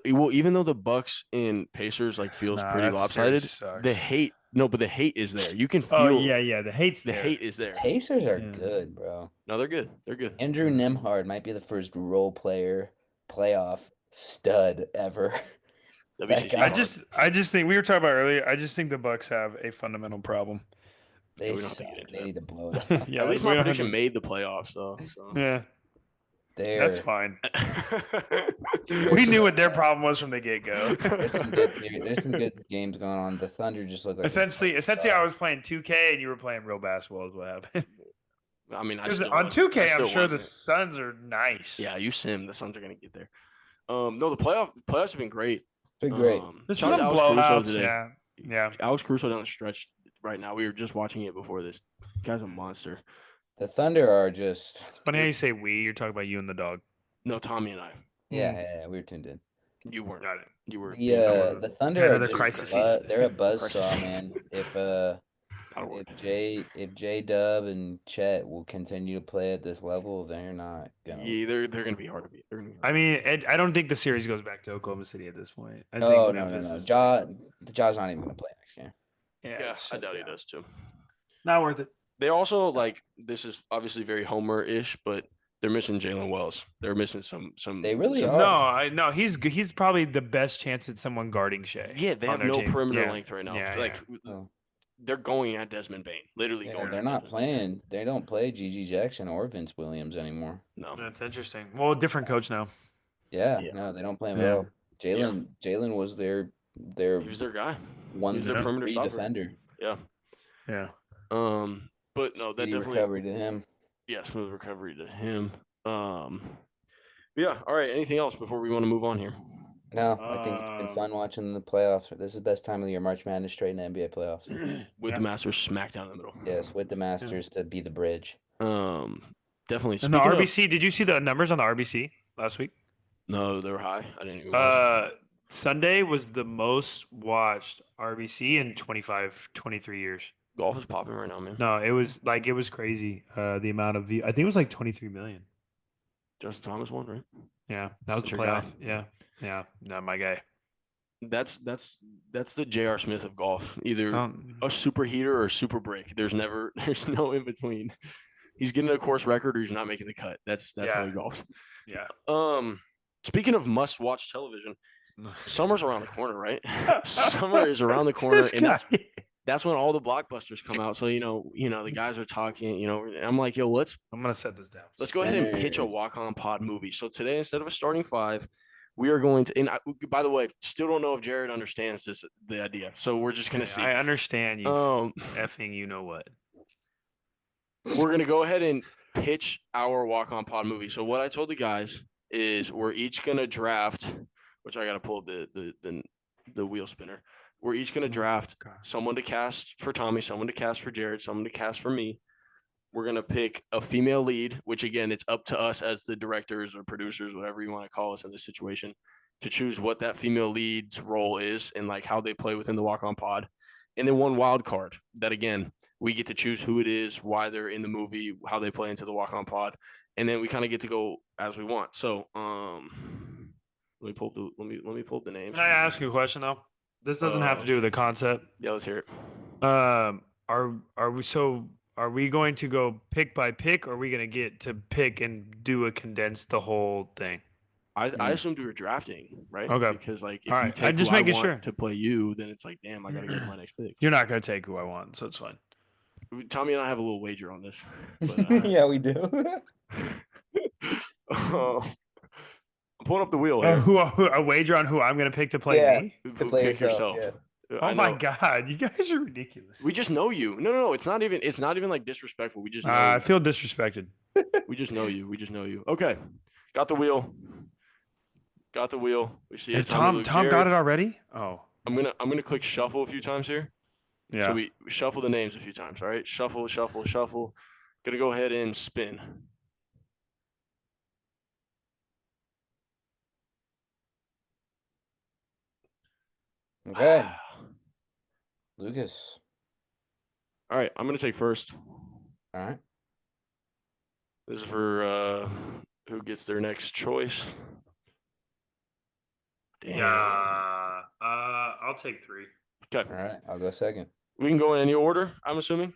even though the Bucks and Pacers like feels Nah, pretty that lopsided, series sucks. the hate but the hate is there. You can feel Oh yeah, the hate's the there. hate is there. Pacers are Yeah. good, bro. No, they're good. They're good. Andrew Nemhard might be the first role player playoff stud ever. WCC guy- I just think we were talking about earlier. I just think the Bucks have a fundamental problem. They we don't have to suck. get into They that. need to blow it up. Yeah, At least we my don't have prediction to- made the playoffs though. So. Yeah, They're, that's fine. We knew what their problem was from the get go. there's some good games going on. The Thunder just look like Essentially, I was playing 2K and you were playing real basketball. Is what happened. I mean, I Because still on was. 2K, I I'm still sure the wasn't. Suns are nice. Yeah, you sim. The Suns are gonna get there. No, the playoffs have been great. They're great. There's Shout some out to Alex Caruso blowouts. today. Yeah. Alex Caruso down the stretch right now. We were just watching it before this. Guy's a monster. The Thunder are just It's funny how you say we. You're talking about you and the dog. No, Tommy and I. yeah, we were tuned in. You weren't. Got it. You were. The Thunder Yeah, are the just crises. they're a buzzsaw, Crises. man. If I Gotta work. If J Dub and Chet will continue to play at this level, they're not gonna. Yeah, they're gonna be hard to beat. I mean, I don't think the series goes back to Oklahoma City at this point. I think No, Memphis is Ja's not even gonna play next year. Yeah, I shut doubt he down. does too. Not worth it. They also like this is obviously very Homer-ish, but they're missing Jalen Wells. They're missing some. They really some- are. No, he's probably the best chance at someone guarding Shea. Yeah, they on have their no team. perimeter Yeah. length right now. Yeah, like Oh. they're going at Desmond Bain, literally Yeah, going. they're at not Desmond playing. They don't play Gigi Jackson or Vince Williams anymore. Bain. No. That's interesting. Well, different coach now. Yeah, Yeah. no, they don't play him Yeah. at all. Jalen was their He was their guy. one He was their through perimeter three stopper. defender. Yeah. Yeah. But no, that Speedy definitely. recovery to him. Yeah, smooth recovery to him. Yeah. All right. Anything else before we want to move on here? No, I think it's been fun watching the playoffs. This is the best time of the year, March Madness straight in the NBA playoffs. With the Masters smack down in the middle. Yes, with the Masters to be the bridge. Definitely. And the Speaking of- RBC, did you see the numbers on the RBC last week? no, they were high. I didn't even watch. Sunday was the most watched RBC in 25, 23 years. Golf is popping right now, man. No, it was crazy. The amount of view. I think it was like 23 million. Justin Thomas won, right? Yeah, that was That's the your guy. playoff. Yeah, not my guy. That's the J.R. Smith of golf. Either Um, a super heater or a super break. There's no in between. He's getting a course record or he's not making the cut. That's how Yeah. he golfs. yeah. Speaking of must watch television, summer's around the corner, right? Summer is around the corner, This and that's guy. when all the blockbusters come out. So the guys are talking. I'm like, yo, let's I'm gonna set this down. go ahead and pitch a walk-on pod movie. So today, instead of a starting five, we are going to. And by the way, still don't know if Jared understands the idea. So we're just gonna see. I understand you. Effing, you know what? We're gonna go ahead and pitch our walk-on pod movie. So what I told the guys is we're each gonna draft, which I gotta pull the wheel spinner. We're each gonna draft someone to cast for Tommy, someone to cast for Jared, someone to cast for me. We're gonna pick a female lead, which again, it's up to us as the directors or producers, whatever you want to call us in this situation, to choose what that female lead's role is and like how they play within the walk-on pod. And then one wild card that again, we get to choose who it is, why they're in the movie, how they play into the walk-on pod, and then we kind of get to go as we want. So let me pull up the names. Can I ask you a question though? This doesn't have to do with the concept. Yeah, let's hear it. Are we going to go pick by pick, or are we going to get to pick and do a condensed the whole thing? I assumed we were drafting, right? Okay. Because like if All you right. take I'm just who I making want sure. to play you, then it's like, damn, I gotta get my next pick. You're not going to take who I want, so it's fine. Tommy and I have a little wager on this. But, Yeah, we do. I'm pulling up the wheel here. A wager on who I'm going to pick to play Yeah. me? To play Pick yourself. yourself, I Oh my know. god, you guys are ridiculous. We just know you. No. It's not even like disrespectful. We just know. I you. feel disrespected. We just know you. We just know you. Okay. Got the wheel. We see it. Is Tom got it already? Oh, I'm gonna click shuffle a few times here. yeah. So we shuffle the names a few times. All right. Shuffle. Gonna go ahead and spin. Okay, Lucas. All right. I'm gonna take first. All right. This is for who gets their next choice. Damn. Yeah. I'll take 3. Okay. All right. I'll go second. We can go in any order, I'm assuming.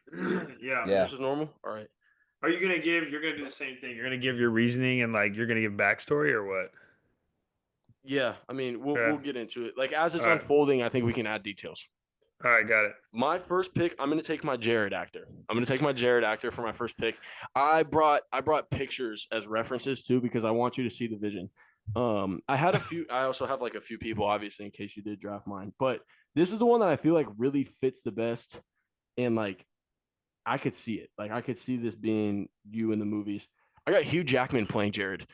Yeah. Yeah. Just as normal. All right. Are you gonna give? You're gonna do the same thing. You're gonna give your reasoning and like you're gonna give backstory or what? Yeah. I mean, we'll Okay. we'll get into it. Like as it's All right. unfolding, I think we can add details. All right, got it. My first pick, I'm gonna take my Jared actor. I'm gonna take my Jared actor for my first pick. I brought pictures as references too because I want you to see the vision. I had a few. I also have like a few people, obviously, in case you did draft mine. But this is the one that I feel like really fits the best, and like I could see it. Like I could see this being you in the movies. I got Hugh Jackman playing Jared.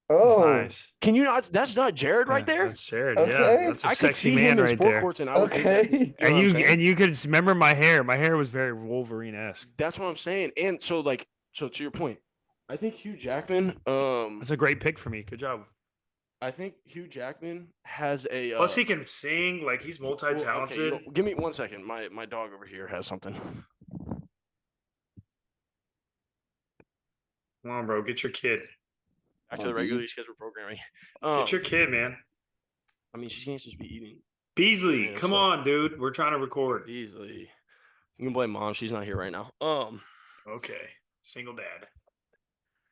That's nice. Can you not? That's not Jared right Yeah, there. That's Jared. Okay. Yeah, that's a I could sexy see man him in right sport there. courts, and I would think Okay. that's, you know And what I'm you saying? could remember my hair. My hair was very Wolverine-esque. That's what I'm saying. And so to your point, I think Hugh Jackman. That's a great pick for me. Good job. I think Hugh Jackman has a. Plus, he can sing. Like he's well, multi-talented. okay, give me 1 second. My dog over here has something. Come on, bro. Get your kid. Back to the regularly scheduled programming. Get your kid, man. I mean, she can't just be eating. Beasley, random come stuff. on, dude. We're trying to record. Easily. You can blame mom. She's not here right now. Okay. Single dad.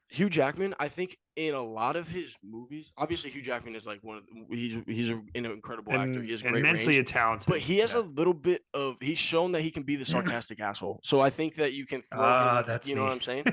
Hugh Jackman, I think in a lot of his movies, obviously Hugh Jackman is like he's an incredible actor. He has great immensely range, talented. but he has a little bit of he's shown that he can be the sarcastic asshole. So I think that you can throw him. That's you know me. what I'm saying?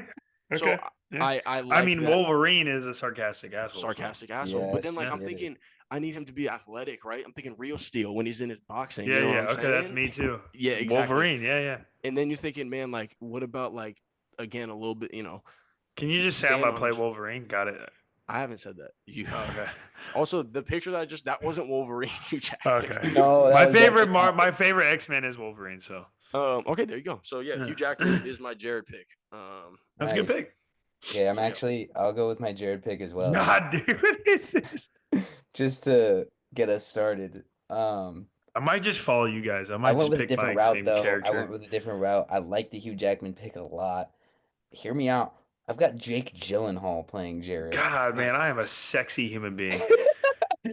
Okay. So Yeah. I like mean, that Wolverine is a sarcastic asshole. sarcastic asshole. Yeah, But then like yeah. I'm thinking I need him to be athletic, right? I'm thinking Real Steel when he's in his boxing. Yeah, you know yeah. what I'm Okay, that's saying? me too. Yeah, exactly. Wolverine. Yeah, yeah. And then you're thinking, man, like what about like again a little bit, Can you just say I'm Stand gonna on play his- Wolverine? Got it. I haven't said that. You Oh, okay. Also, the picture that wasn't Wolverine. Hugh Jackman. Okay. No, that My was favorite definitely- my favorite X-Men is Wolverine. So Okay, there you go. So yeah, Yeah. Hugh Jackman is my Jared pick. that's a good Nice. pick. Yeah, So, I'll go with my Jared pick as well. God, dude, this is. Just to get us started. I might just follow you guys. I I might went just with a pick different my route same though. I character. went with a different route. I like the Hugh Jackman pick a lot. Hear me out. I've got Jake Gyllenhaal playing Jared. God, man, I am a sexy human being.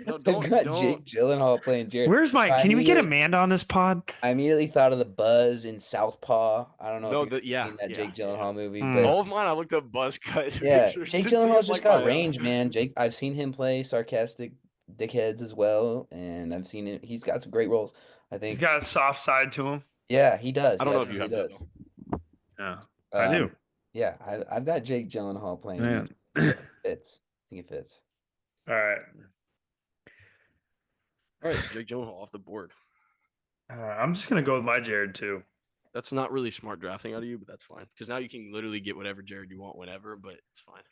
No, I've don't- got don't- Jake Gyllenhaal playing Jared. Where's my? I Can we get immediately- Amanda on this pod? I immediately thought of the Buzz in Southpaw. I don't know No, if you've yeah, seen that yeah, Jake Gyllenhaal movie, Mm. but all of mine. I looked up buzz cut. yeah, pictures Jake to see Gyllenhaal's if, just like, got my, range, man. I've seen him play sarcastic dickheads as well, and I've seen it. He's got some great roles. I He's think. got a soft side to him. Yeah, he does. I don't He know if you have absolutely that. does. Yeah, I do. Yeah, I've got Jake Gyllenhaal playing. Yeah. It fits. I think it fits. All right. All right, Jake Gyllenhaal off the board. I'm just gonna go with my Jared too. That's not really smart drafting out of you, but that's fine because now you can literally get whatever Jared you want whenever. But it's fine.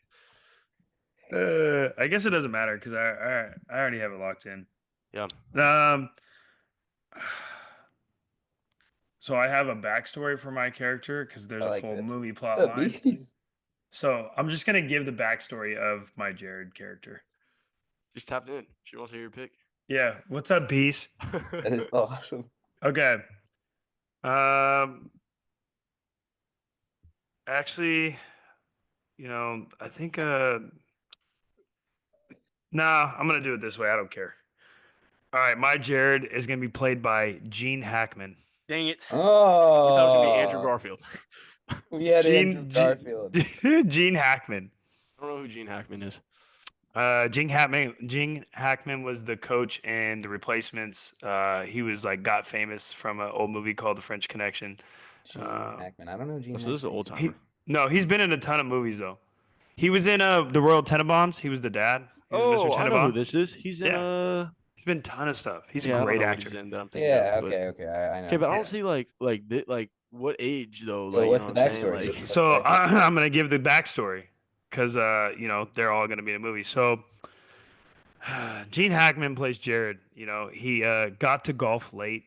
I guess it doesn't matter because I already have it locked in. Yeah. So I have a backstory for my character because there's I a like full this. movie plot What's up, line. Bees? So I'm just gonna give the backstory of my Jared character. Just tapped in. She wants to hear your pick. Yeah. What's up, Beast? That is awesome. Okay. Actually, I think nah, I'm gonna do it this way. I don't care. All right, my Jared is gonna be played by Gene Hackman. Dang it! I Oh, thought it was gonna be Andrew Garfield. We had Andrew Gene Garfield. Gene Hackman. I don't know who Gene Hackman is. Gene Hackman was the coach in The Replacements. He was got famous from an old movie called The French Connection. Gene Hackman. I don't know Gene Oh, so this is an Hackman. old timer. No, he's been in a ton of movies though. He was in The Royal Tenenbaums. He was the dad. He was Mr. I know who Tenenbaum. this is. He's in Yeah. He's been a ton of stuff. He's yeah, I a don't great know what he's actor. in that I'm thinking Yeah, of, but- okay. I know. Okay, but I Yeah. don't see like what age though. So Like, what's you know the what I'm saying? backstory? Like, So Okay. I'm gonna give the backstory because they're all gonna be in a movie. So Gene Hackman plays Jared. He got to golf late.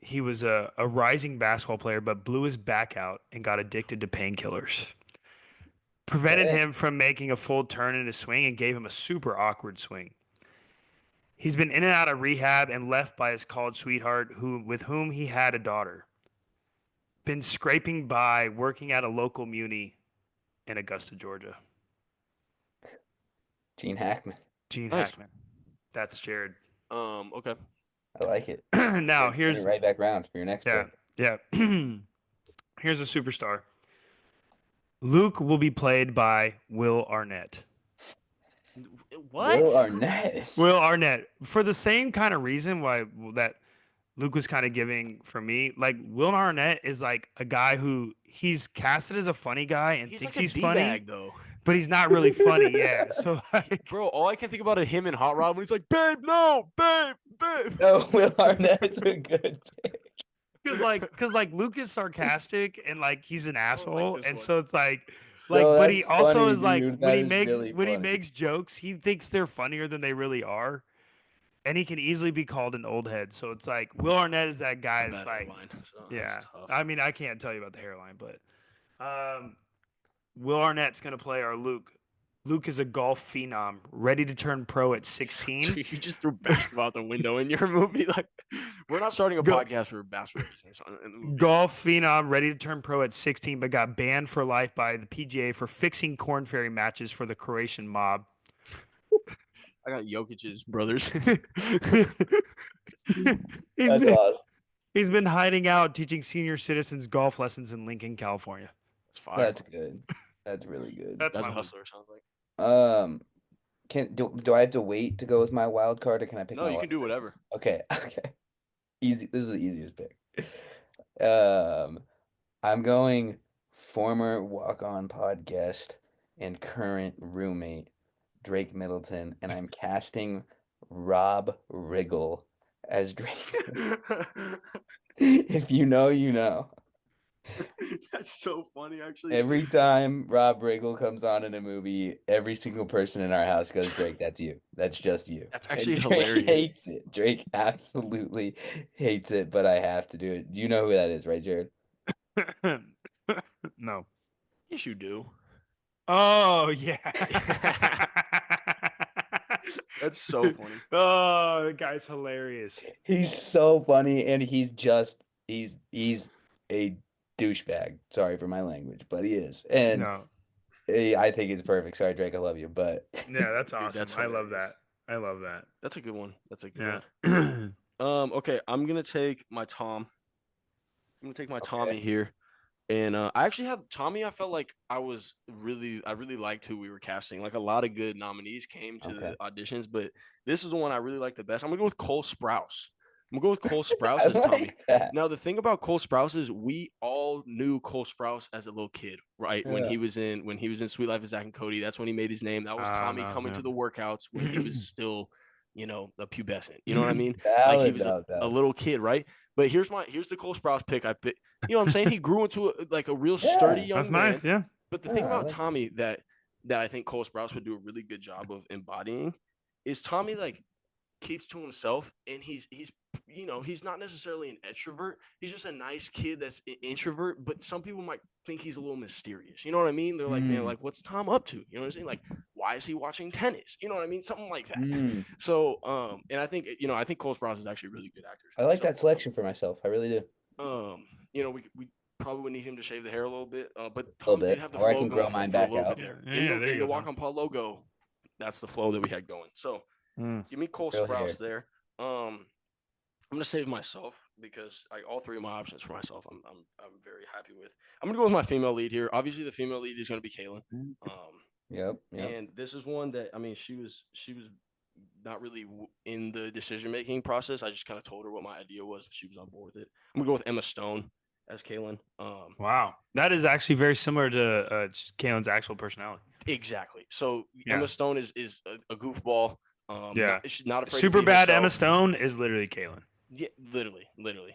He was a rising basketball player, but blew his back out and got addicted to painkillers. Prevented Okay. him from making a full turn in his swing and gave him a super awkward swing. He's been in and out of rehab and left by his college sweetheart, with whom he had a daughter. Been scraping by, working at a local muni in Augusta, Georgia. Gene Hackman. Gene Nice. Hackman. That's Jared. okay. I like it. Now Turn here's it right back round for your next yeah pick. yeah. Here's a superstar. Luke will be played by Will Arnett. What? Will Arnett. Will Arnett, for the same kind of reason why that Luke was kind of giving for me. Like Will Arnett is like a guy who he's casted as a funny guy and He's thinks like a he's funny, D-bag, though. but he's not really funny. Yeah. So like, Bro, all I can think about is him and Hot Rod when he's like, babe, no, babe. No, Will Arnett's a good pick. because Luke is sarcastic and like he's an asshole, this and one. so it's like No, but he that's also funny, is like dude. when That he is makes really when he funny. makes jokes, he thinks they're funnier than they really are, and he can easily be called an old head. So it's like Will Arnett is that guy that's like, yeah. I mean, I can't tell you about the hairline, but Will Arnett's gonna play our Luke. Luke is a golf phenom, ready to turn pro at 16. You just threw basketball out the window in your movie. Like, we're not starting a podcast for basketball reasons. In the movie. Golf phenom, ready to turn pro at 16, but got banned for life by the PGA for fixing Corn Ferry matches for the Croatian mob. I got Jokic's brothers. He's been hiding out teaching senior citizens golf lessons in Lincoln, California. That's fire. That's good. That's really good. That's a my hustler. Sounds like. Do I have to wait to go with my wild card, or can I pick? No, you can do whatever. Okay. Easy. This is the easiest pick. I'm going former walk-on podcast and current roommate Drake Middleton, and I'm casting Rob Riggle as Drake. If you know, you know. That's so funny, actually. Every time Rob Riggle comes on in a movie, every single person in our house goes, Drake, that's you. That's just you. That's actually and Drake hilarious. Hates it. Drake absolutely hates it, but I have to do it. You know who that is, right, Jared? No. Yes, you do. Oh, yeah. That's so funny. Oh, the guy's hilarious. He's so funny, and he's a douchebag. Sorry for my language, but he is. And I think it's perfect. Sorry, Drake, I love you, but yeah, that's Dude, awesome. that's I love that. I love that. That's a good one. That's a good Yeah. one. Okay, I'm gonna take my Tom. I'm gonna take my Tommy here. And I actually had Tommy. I felt like I really liked who we were casting. Like, a lot of good nominees came to the auditions, but this is the one I really like the best. I'm gonna go with Cole Sprouse. I'm gonna go with Cole Sprouse as Tommy. Now, the thing about Cole Sprouse is we all knew Cole Sprouse as a little kid, right? Yeah. When he was in Sweet Life of Zach and Cody, that's when he made his name. That was Tommy coming to the workouts when he was still, a pubescent. You know what I mean? Like, he was a little kid, right? But here's the Cole Sprouse pick I picked. You know what I'm saying? He grew into a real sturdy young man. Nice, yeah. But the thing about Tommy that I think Cole Sprouse would do a really good job of embodying is Tommy, like, keeps to himself, and he's not necessarily an extrovert. He's just a nice kid that's an introvert, but some people might think he's a little mysterious. You know what I mean? They're like, man, like, what's Tom up to? You know what I'm saying? Like, why is he watching tennis? You know what I mean? Something like that. So, and I think Cole Sprouse is actually a really good actor. I like that selection for myself. I really do. We probably would need him to shave the hair a little bit, but Tom did have the or I flow can grow going mine for a back little out. bit there. Yeah, there you In go, the Walk Tom. on Pod logo, that's the flow that we had going. So give me Cole Real Sprouse there. I'm gonna save myself because all three of my options for myself, I'm very happy with. I'm gonna go with my female lead here. Obviously, the female lead is gonna be Kaylin. Yep. And this is one that, I mean, she was not really in the decision making process. I just kind of told her what my idea was. She was on board with it. I'm gonna go with Emma Stone as Kaylin. Wow, that is actually very similar to Kaylin's actual personality. Exactly. So Emma Stone is a goofball. She's not afraid. Super to be bad herself. Emma Stone is literally Kaylin. Yeah, literally.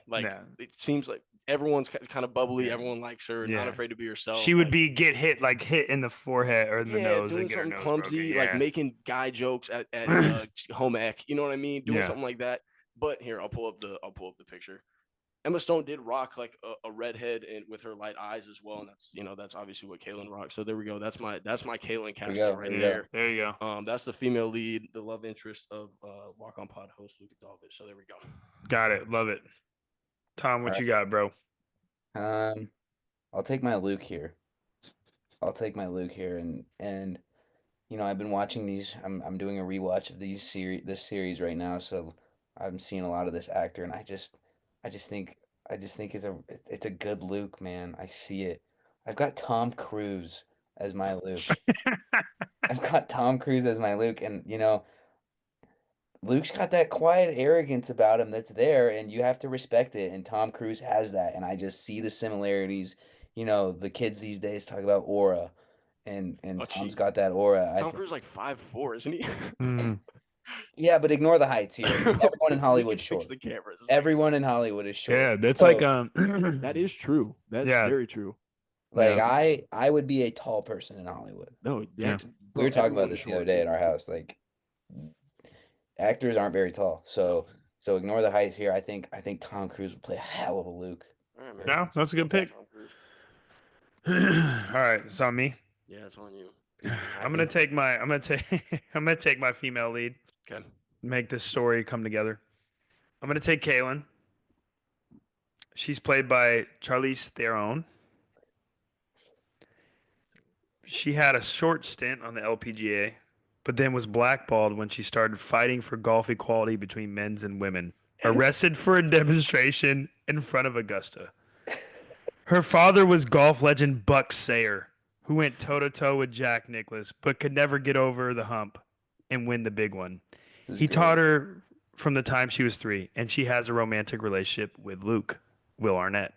Like, it seems like everyone's kind of bubbly. Yeah. Everyone likes her. Yeah. Not afraid to be herself. She would get hit in the forehead or in the nose, doing and get her something nose clumsy, broken. like making guy jokes at home ec. You know what I mean? Doing something like that. But here, I'll pull up the picture. Emma Stone did rock like a redhead and with her light eyes as well, and that's obviously what Kaylin rocks. So there we go. That's my Kaylin casting right there. There you go. That's the female lead, the love interest of Walk on Pod host Luke Adolvich. So there we go. Got it. Love it. Tom, what you got, bro? I'll take my Luke here. And I've been watching these. I'm doing a rewatch of this series right now, so I'm seeing a lot of this actor, and I just think it's a good Luke, man. I see it. I've got Tom Cruise as my Luke. And Luke's got that quiet arrogance about him that's there, and you have to respect it. And Tom Cruise has that, and I just see the similarities. The kids these days talk about aura, and Tom's got that aura. Tom Cruise like 5'4", isn't he? Yeah, but ignore the heights here. Everyone in Hollywood is short. The cameras. Everyone in Hollywood is short. Yeah, that's that is true. That's very true. Like, I would be a tall person in Hollywood. No, yeah. We were talking about this the other day at our house. Like, actors aren't very tall, so ignore the heights here. I think Tom Cruise would play a hell of a Luke. All right, no, that's a good pick. All right, it's on me. Yeah, it's on you. I'm gonna take my I'm gonna take my female lead. Okay. Make this story come together. I'm gonna take Kaylin. She's played by Charlize Theron. She had a short stint on the LPGA, but then was blackballed when she started fighting for golf equality between men's and women. Arrested for a demonstration in front of Augusta. Her father was golf legend Buck Sayer, who went toe-to-toe with Jack Nicklaus, but could never get over the hump and win the big one. He taught her from the time she was 3, and she has a romantic relationship with Luke, Will Arnett.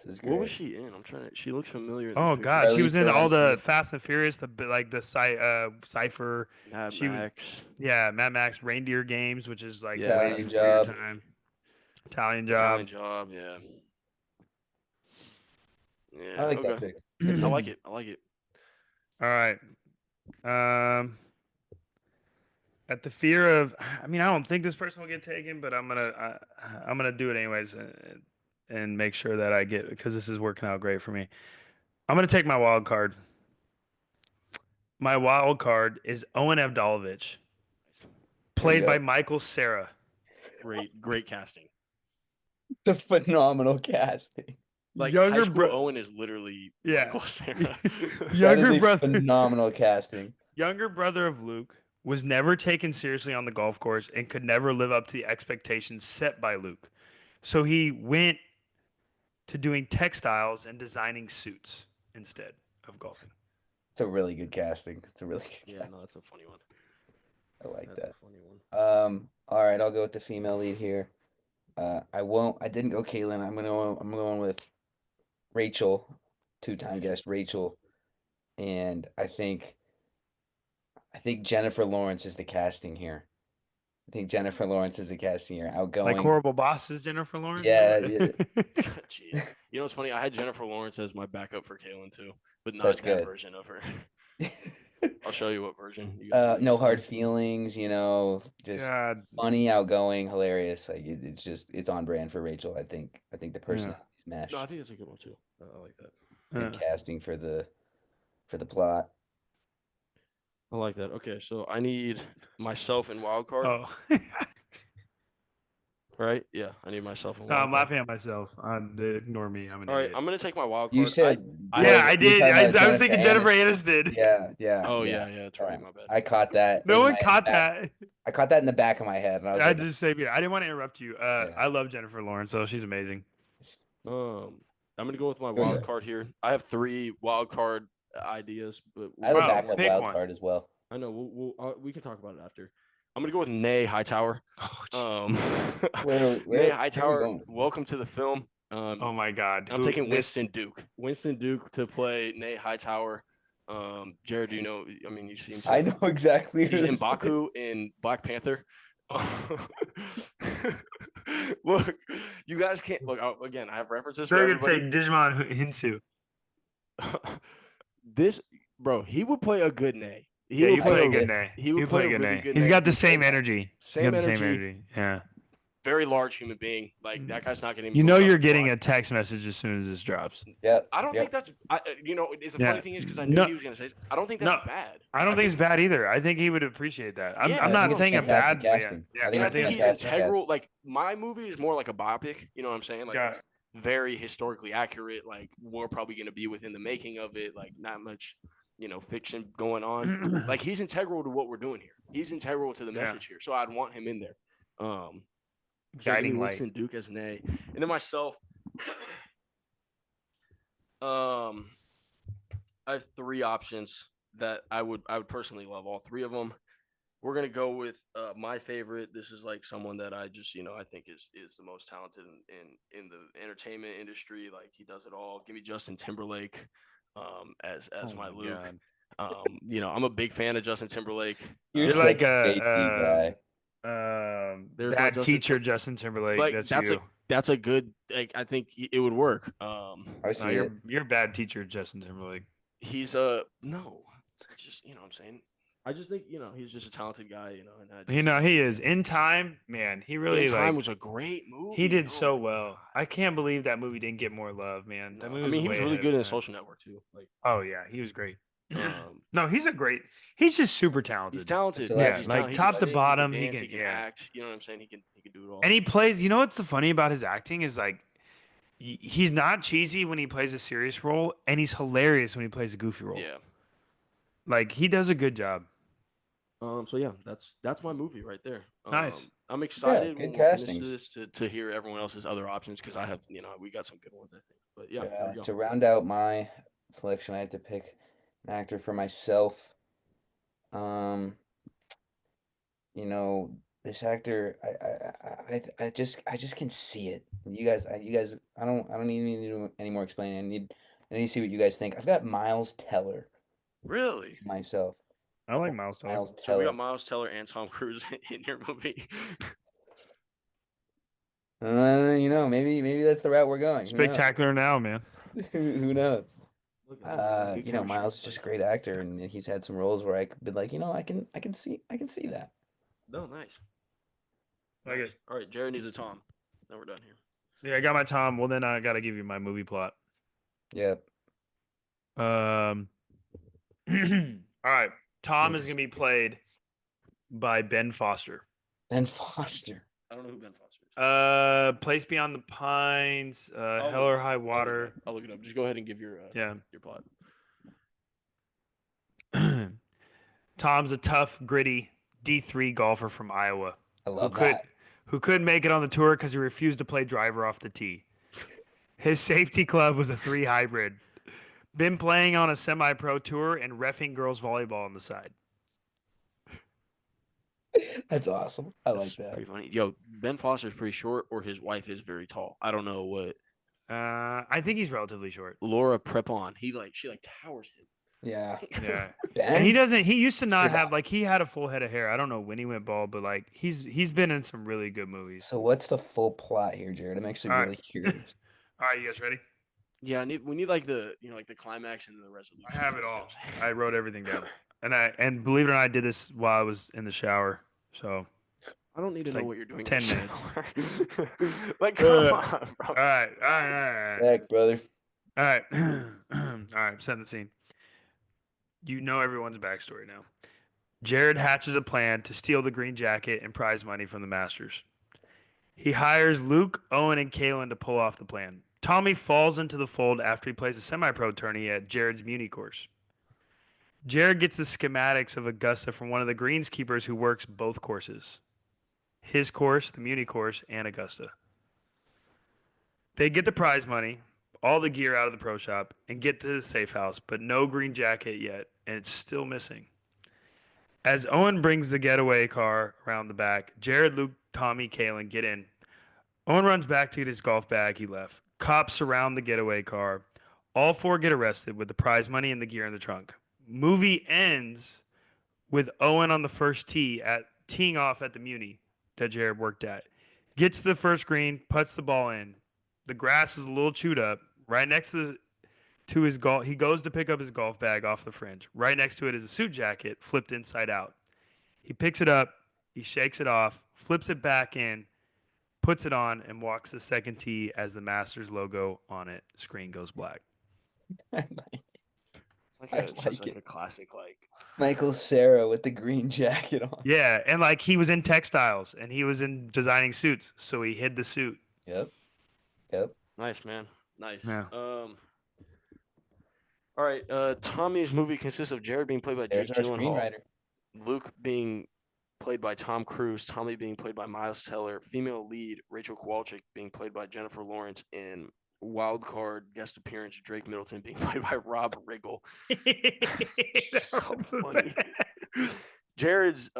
This is great. What was she in? I'm trying to. She looks familiar. In Oh this God, she Charlize was in all Theron. the Fast and Furious, the Cipher. Mad she- Max. Yeah, Mad Max Reindeer Games, which is like Yeah, way Italian before your Job. time. Italian Job. Italian Job. Yeah. Yeah. I like okay. that pick. I like it. I like it. All right. At the fear of, I mean, I don't think this person will get taken, but I'm gonna do it anyways, and make sure that I get, because this is working out great for me. I'm gonna take my wild card. My wild card is Owen Avdalovich, played by go. Michael Cera. Great casting. It's a phenomenal casting. Like Younger high school bro- Owen is literally Yeah. Michael Cera. That is Younger a brother. phenomenal casting. Younger brother of Luke, was never taken seriously on the golf course and could never live up to the expectations set by Luke. So he went to doing textiles and designing suits instead of golfing. It's a really good casting. It's a really good Yeah, casting. no, that's a funny one. I like That's that. a funny one. All right, I'll go with the female lead here. I didn't go Kaylin. I'm going with Rachel, 2-time guest Rachel. And I think Jennifer Lawrence is the casting here. Outgoing. Like Horrible Bosses, Jennifer Lawrence? Yeah, Jeez. You know what's funny? I had Jennifer Lawrence as my backup for Kaylin too, but not That's that good. version of her. I'll show you what version. You guys No hard feelings, just God. funny, outgoing, hilarious. Like it's on brand for Rachel. I think the personality mesh. No, I think that's a good one too. I like that. Good casting for the plot. I like that. Okay, so I need myself in wild card, Oh. right? Yeah, I need myself in No, wild I'm card. laughing at myself. Ignore me. I'm an All right, idiot. I'm gonna take my wild card. You said Yeah, I you did. talking about I was thinking Jennifer Aniston. Yeah. Oh yeah, that's right. yeah. My bad. I caught that. No in one my caught back- that. I caught that in the back of my head, and I was I like, just say, I didn't want to interrupt you. Yeah. I love Jennifer Lawrence, so she's amazing. I'm gonna go with my Go wild ahead. card here. I have 3 wild card ideas, but I have a Wow, backup pick wild one. card as well. I know we can talk about it after. I'm gonna go with Nay Hightower. Oh, Where Nay are we Hightower, going? welcome to the film. oh my God. I'm taking Winston Duke. Winston Duke to play Nay Hightower. Jared, do you know? I mean, you've seen. I know exactly. who He's in this is. Baku in Black Panther. Look, you guys can't look. Again, I have references for They're gonna everybody. take Digimon Hinsu. This bro, he would play a good Nay. Yeah, you play a a good Nay. he would You play play a a good really Nay. good He's Nay. got the He's same got energy. same He's got the energy. same energy. Yeah. very large human being. Like that guy's not getting. You know you're getting a text message as soon as this drops. Yeah. I don't yep. think that's. It's a Yeah. funny thing is because I knew No. he was gonna say. I don't think that's No. bad. I don't think it's bad either. I think he would appreciate that. I'm, Yeah, I'm I not think it's saying a fantastic bad. Yeah, casting. yeah. I And I think think it's he's fantastic integral. Like my movie is more like a biopic. You know what I'm saying? Like Yeah. it's very historically accurate. Like we're probably gonna be within the making of it. Like not much, fiction going on. Like he's integral to what we're doing here. He's integral to the Yeah. message here. So I'd want him in there. So give me Guiding light. Winston Duke as an A, and then myself. I have 3 options that I would personally love. All 3 of them. We're gonna go with my favorite. This is like someone that I just I think is the most talented in the entertainment industry. Like he does it all. Give me Justin Timberlake as my Luke. I'm a big fan of Justin Timberlake. You're You're such like a a, JT There's my bad Justin teacher, Justin Timberlake. Like, that's that's you. That's a good. Like I think it would work. I No, see it. you're a bad teacher, Justin Timberlake. He's no, just what I'm saying. I just think he's just a talented guy. And I just, He is. In Time, man, he really In Time like, was a great movie. he did Oh so my well. God. I can't believe that movie didn't get more love, man. That No, movie I mean, he was way really ahead good of in its time. Social Network too. Like Oh yeah, he was great. No, he's just super talented. He's talented. feel like- Yeah, He's like talented. He top can to sing, bottom, he he can dance, can, he can yeah. act. You know what I'm saying? He can do it all. And he plays, you know what's the funny about his acting is like he's not cheesy when he plays a serious role, and he's hilarious when he plays a goofy role. Yeah. Like he does a good job. So yeah, that's my movie right there. Nice. I'm excited good when we finish castings. this to hear everyone else's other options because I have we got some good ones I think. But yeah, there we go. To round out my selection, I have to pick an actor for myself. You know, this actor, I just can see it. You guys, I don't even need to do any more explaining. I need to see what you guys think. I've got Miles Teller Really? myself. I like Miles Teller. Miles So we Teller. got Miles Teller and Tom Cruise in your movie. Maybe that's the route we're going. Who knows? Spectacular now, man. Who knows? Look at him, good chemistry. Miles is just a great actor, and he's had some roles where I could be like, I can see that. No, nice. Like Nice. it. All right, Jared needs a Tom. Now we're done here. Yeah, I got my Tom. Well, then I got to give you my movie plot. Yep. All right. Tom is going to be played by Ben Foster. Ben Foster. I don't know who Ben Foster is. Place Beyond the Pines, I'll Hell look or it up. High Water. I'll look it up. Just go ahead and give your Yeah. your plot. Tom's a tough, gritty D3 golfer from Iowa I love could that. who couldn't make it on the tour because he refused to play driver off the tee. His safety club was a 3 hybrid. Been playing on a semi-pro tour and reffing girls volleyball on the side. That's awesome. I like That's that. pretty funny. Yo, Ben Foster's pretty short, or his wife is very tall. I don't know what. I think he's relatively short. Laura Prepon. She towers him. Yeah. Yeah. Ben? And he used to not Pretty have he had a full head of hair. I don't know when he went bald, but like he's been in some really good movies. So what's the full plot here, Jared? I'm actually All right. really curious. All right, you guys ready? Yeah, we need like the the climax and then the resolution. I have it all. I wrote everything down. And believe it or not, I did this while I was in the shower. So I don't need to It's know like what you're doing. 10 in the minutes. shower. Like, come on, bro. all right. Heck, brother. All right. All right, setting the scene. You know everyone's backstory now. Jared hatches a plan to steal the green jacket and prize money from the Masters. He hires Luke, Owen, and Kalen to pull off the plan. Tommy falls into the fold after he plays a semi-pro tourney at Jared's Muni course. Jared gets the schematics of Augusta from one of the greenskeepers who works both courses. His course, the Muni course, and Augusta. They get the prize money, all the gear out of the pro shop, and get to the safe house, but no green jacket yet, and it's still missing. As Owen brings the getaway car around the back, Jared, Luke, Tommy, Kalen get in. Owen runs back to get his golf bag he left. Cops surround the getaway car. All 4 get arrested with the prize money and the gear in the trunk. Movie ends with Owen on the first tee teeing off at the Muni that Jared worked at. Gets to the first green, puts the ball in. The grass is a little chewed up. Right next to his golf, he goes to pick up his golf bag off the fringe. Right next to it is a suit jacket flipped inside out. He picks it up, he shakes it off, flips it back in, puts it on, and walks the second tee as the Masters logo on it. Screen goes black. It's just like like a classic, Michael Cera with the green jacket on. Yeah, and like he was in textiles and he was in designing suits, so he hid the suit. Yep. Nice, man. Nice. Yeah. All right. Tommy's movie consists of Jared being played by There's Jake our Gyllenhaal, screenwriter. Luke being played by Tom Cruise, Tommy being played by Miles Teller, female lead Rachel Kowalczyk being played by Jennifer Lawrence, and wild card guest appearance Drake Middleton being played by Rob Riggle. So funny. Jared's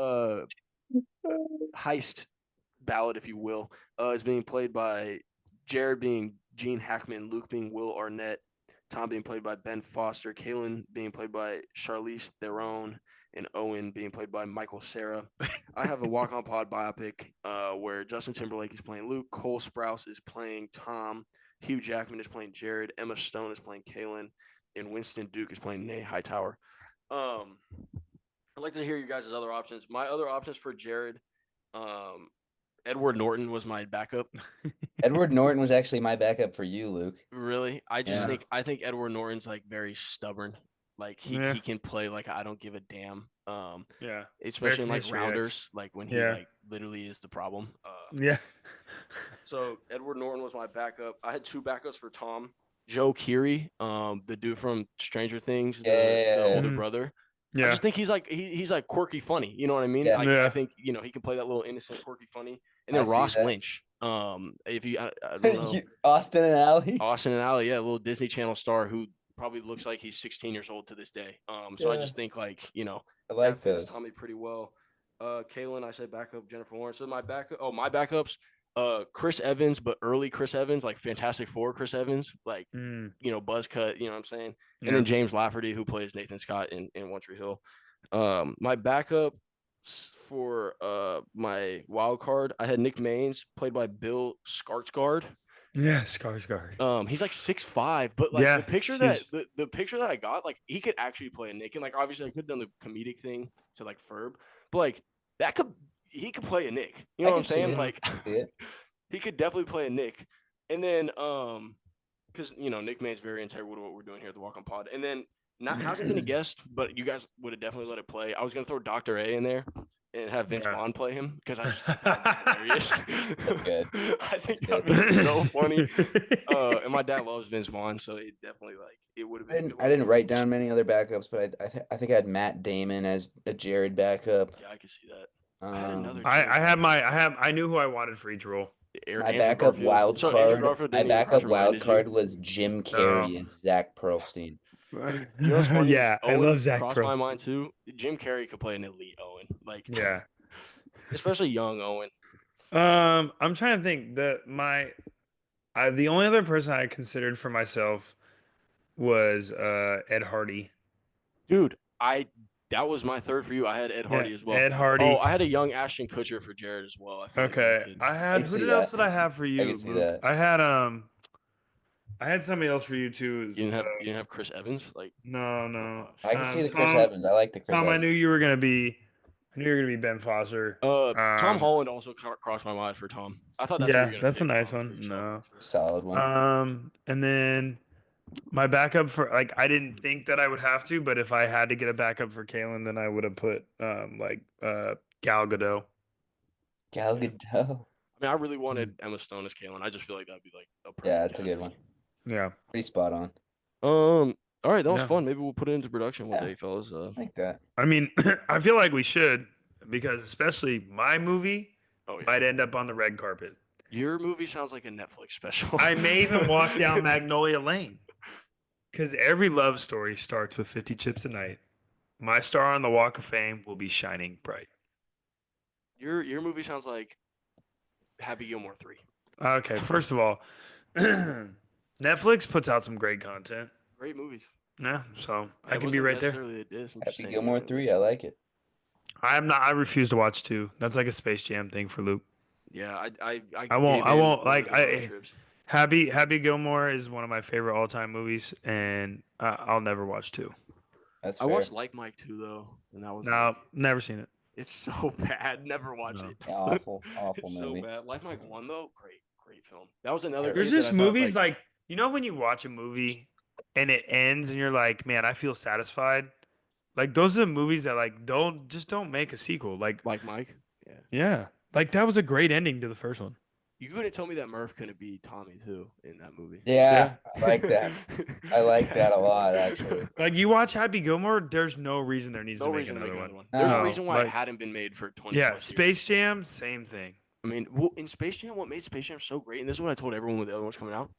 heist ballad, if you will, is being played by Jared being Gene Hackman, Luke being Will Arnett, Tom being played by Ben Foster, Kalen being played by Charlize Theron, and Owen being played by Michael Cera. I have a Walk On Pod biopic where Justin Timberlake is playing Luke, Cole Sprouse is playing Tom, Hugh Jackman is playing Jared, Emma Stone is playing Kalen, and Winston Duke is playing Nay Hightower. I'd like to hear you guys' other options. My other options for Jared, Edward Norton was my backup. Edward Norton was actually my backup for you, Luke. Really? I think Edward Norton's like very stubborn. Like Yeah. he can play like I don't give a damn. Yeah. Especially in American like History X. rounders, like when he Yeah. like literally is the problem. Yeah. So Edward Norton was my backup. I had two backups for Tom. Joe Keery, the dude from Stranger Things, the older Yeah. brother. I Yeah. just think he's like he's like quirky funny. You know what I mean? Yeah. I Yeah. think he can play that little innocent quirky funny. And I then see Ross that. Lynch. If you I don't know Austin and Alley. Austin and Ally, yeah, a little Disney Channel star who probably looks like he's 16 years old to this day. So I Yeah. just think like I that like fits those. Tommy pretty well. Kaylin, I said backup Jennifer Lawrence. So my backups, Chris Evans, but early Chris Evans, like Fantastic Four Chris Evans, like Mm. buzz cut, you know what I'm saying? And Yeah. then James Lafferty, who plays Nathan Scott in One Tree Hill. My backup for my wild card, I had Nick Maines, played by Bill Skarsgård. Yeah. Skarsgård. He's like 6'5", but like Yeah, the picture he's the picture that I got, like he could actually play a Nick, and like obviously I could have done the comedic thing to like Ferb, but like he could play a Nick. You know I what I'm can see saying? it. Like See it. he could definitely play a Nick. And then because Nick Man's very integral to what we're doing here at the Walk On Pod. And then not hasn't been a guest, but you guys would have definitely let it play. I was gonna throw Dr. A in there and have Vince Yeah. Vaughn play him because I just think that would be hilarious. Good. I think that would be so funny. And my dad loves Vince Vaughn, so it definitely it would have been. I didn't write down many other backups, but I think I had Matt Damon as a Jared backup. Yeah, I can see that. I had another. I knew who I wanted for each role. My Andrew backup Garfield. wild So Andrew card. Garfield My didn't even cross backup your mind, wild did you? card was Jim Carrey as Zach Pearlstein. You know what's funny? Yeah, is I Owen love Zach crossed my Pearlstein. mind too. Jim Carrey could play an elite Owen, like Yeah. especially young Owen. I'm trying to think that the only other person I considered for myself was Ed Hardy. Dude, that was my third for you. I had Ed Hardy as well. Ed Hardy. Oh, I had a young Ashton Kutcher for Jared as well. I feel like that Okay. could- I had can who see else that. did I have for you? can see Luke? that. I had somebody else for you too. you didn't have Chris Evans? Like No. I can see the Chris Tom, Evans. I like the Chris Tom, I Evans. knew you were gonna be Ben Foster. Tom Holland also crossed my mind for Tom. I thought that's what you were gonna that's a pick, nice Tom, for one. yourself, No. for sure. Solid one. And then my backup for I didn't think that I would have to, but if I had to get a backup for Kalen, then I would have put Gal Gadot. Gal Gadot. I mean, I really wanted Emma Stone as Kaylin. I just feel like that'd be like a perfect Yeah, that's a cast good for one. me. Yeah. Pretty spot on. All right, that was Yeah. fun. Maybe we'll put it into production one Yeah. day, fellas. I like that. I mean, I feel like we should because especially my movie Oh yeah. might end up on the red carpet. Your movie sounds like a Netflix special. I may even walk down Magnolia Lane because every love story starts with 50 chips a night. My star on the Walk of Fame will be shining bright. Your movie sounds like Happy Gilmore 3. Okay, first of all, Netflix puts out some great content. Great movies. Yeah, so I It can be wasn't right there. necessarily a diss, I'm just Happy saying, Gilmore 3. I like it. I refuse to watch 2. That's like a Space Jam thing for Luke. Yeah, I won't- gave I in won't, over like, the road I- trips. Happy Gilmore is one of my favorite all-time movies, and I'll never watch 2. That's I fair. watched Like Mike too though, and that was No, like, never seen it. it's so bad. Never watch No. it. Yeah, awful It's movie. so bad. Like Mike 1 though, great film. That was another. There's There's kid that just I thought, movies like when you watch a movie and it ends and you're like, man, I feel satisfied. Like those are the movies that don't make a sequel. Like Mike. Yeah. yeah, like that was a great ending to the first one. You couldn't tell me that Murph couldn't be Tommy too in that movie. Yeah, I like that. I like that a lot, actually. Like you watch Happy Gilmore, there's no reason there needs No to make reason to another make one. another one. There's a No, reason why it like- hadn't been made for 20. Yeah, plus Space years. Jam, same thing. I mean, well, in Space Jam, what made Space Jam so great, and this is what I told everyone when the other one was coming out,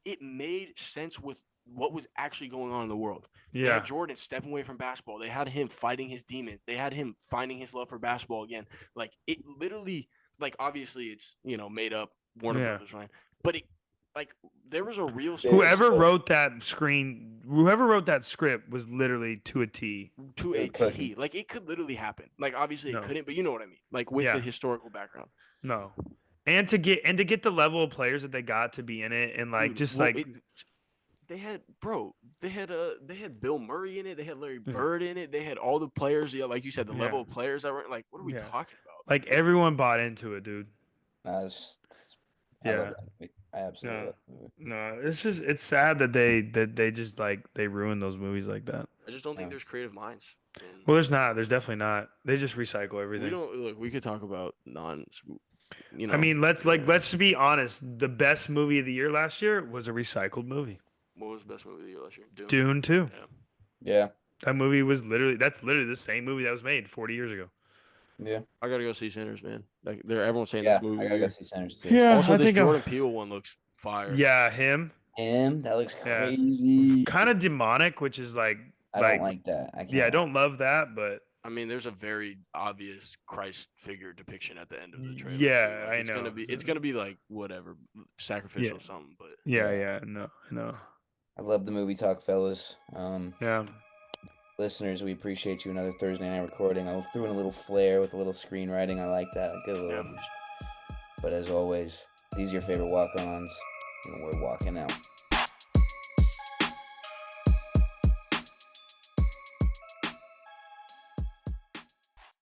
it made sense with what was actually going on in the world. They Yeah, had Jordan stepping away from basketball. They had him fighting his demons. They had him finding his love for basketball again. Like it literally, like obviously it's made up Warner Yeah. Brothers, right? But it like there was a real story whoever wrote that script was literally to a T. to a It couldn't. T. Like it could literally happen. Like obviously No. it couldn't, but you know what I mean. Like with Yeah. the historical background. No, and to get the level of players that they got to be in it, and like Dude, just well, like they had Bill Murray in it. They had Larry Yeah. Bird in it. They had all the players. Yeah, like you said, the Yeah. level of players that were like. What are we Yeah. talking about? like everyone bought into it, dude. I Yeah. love that movie. I absolutely Yeah. love that movie. No, it's sad that they just like they ruined those movies like that. I just don't think Yeah. there's creative minds. And Well, there's not. There's definitely not. They just recycle we everything. don't look. We could talk about I mean, let's yeah. let's be honest. The best movie of the year last year was a recycled movie. What was the best movie of the year last year? Dune 2. Yeah. Yeah. That movie was that's literally the same movie that was made 40 years ago. Yeah. I gotta go see Sinners, man. Like, everyone's saying Yeah. this movie. I gotta go here. see Sinners too. Yeah, Also, I this think Jordan Peele one looks fire. Yeah, him. Him? That looks Yeah. crazy. Kind of demonic, which is like I don't like that. I can't. yeah, I lie. don't love that, but I mean, there's a very obvious Christ figure depiction at the end of the trailer. Yeah, too. Like, I it's know. Gonna be, it's gonna be like whatever, sacrificial Yeah. something. But yeah, no, I know. I love the movie talk, fellas. Yeah. Listeners, we appreciate you another Thursday night recording. I threw in a little flair with a little screenwriting. I like that. Good little. Yeah. But as always, these are your favorite walk-ons, and we're walking out.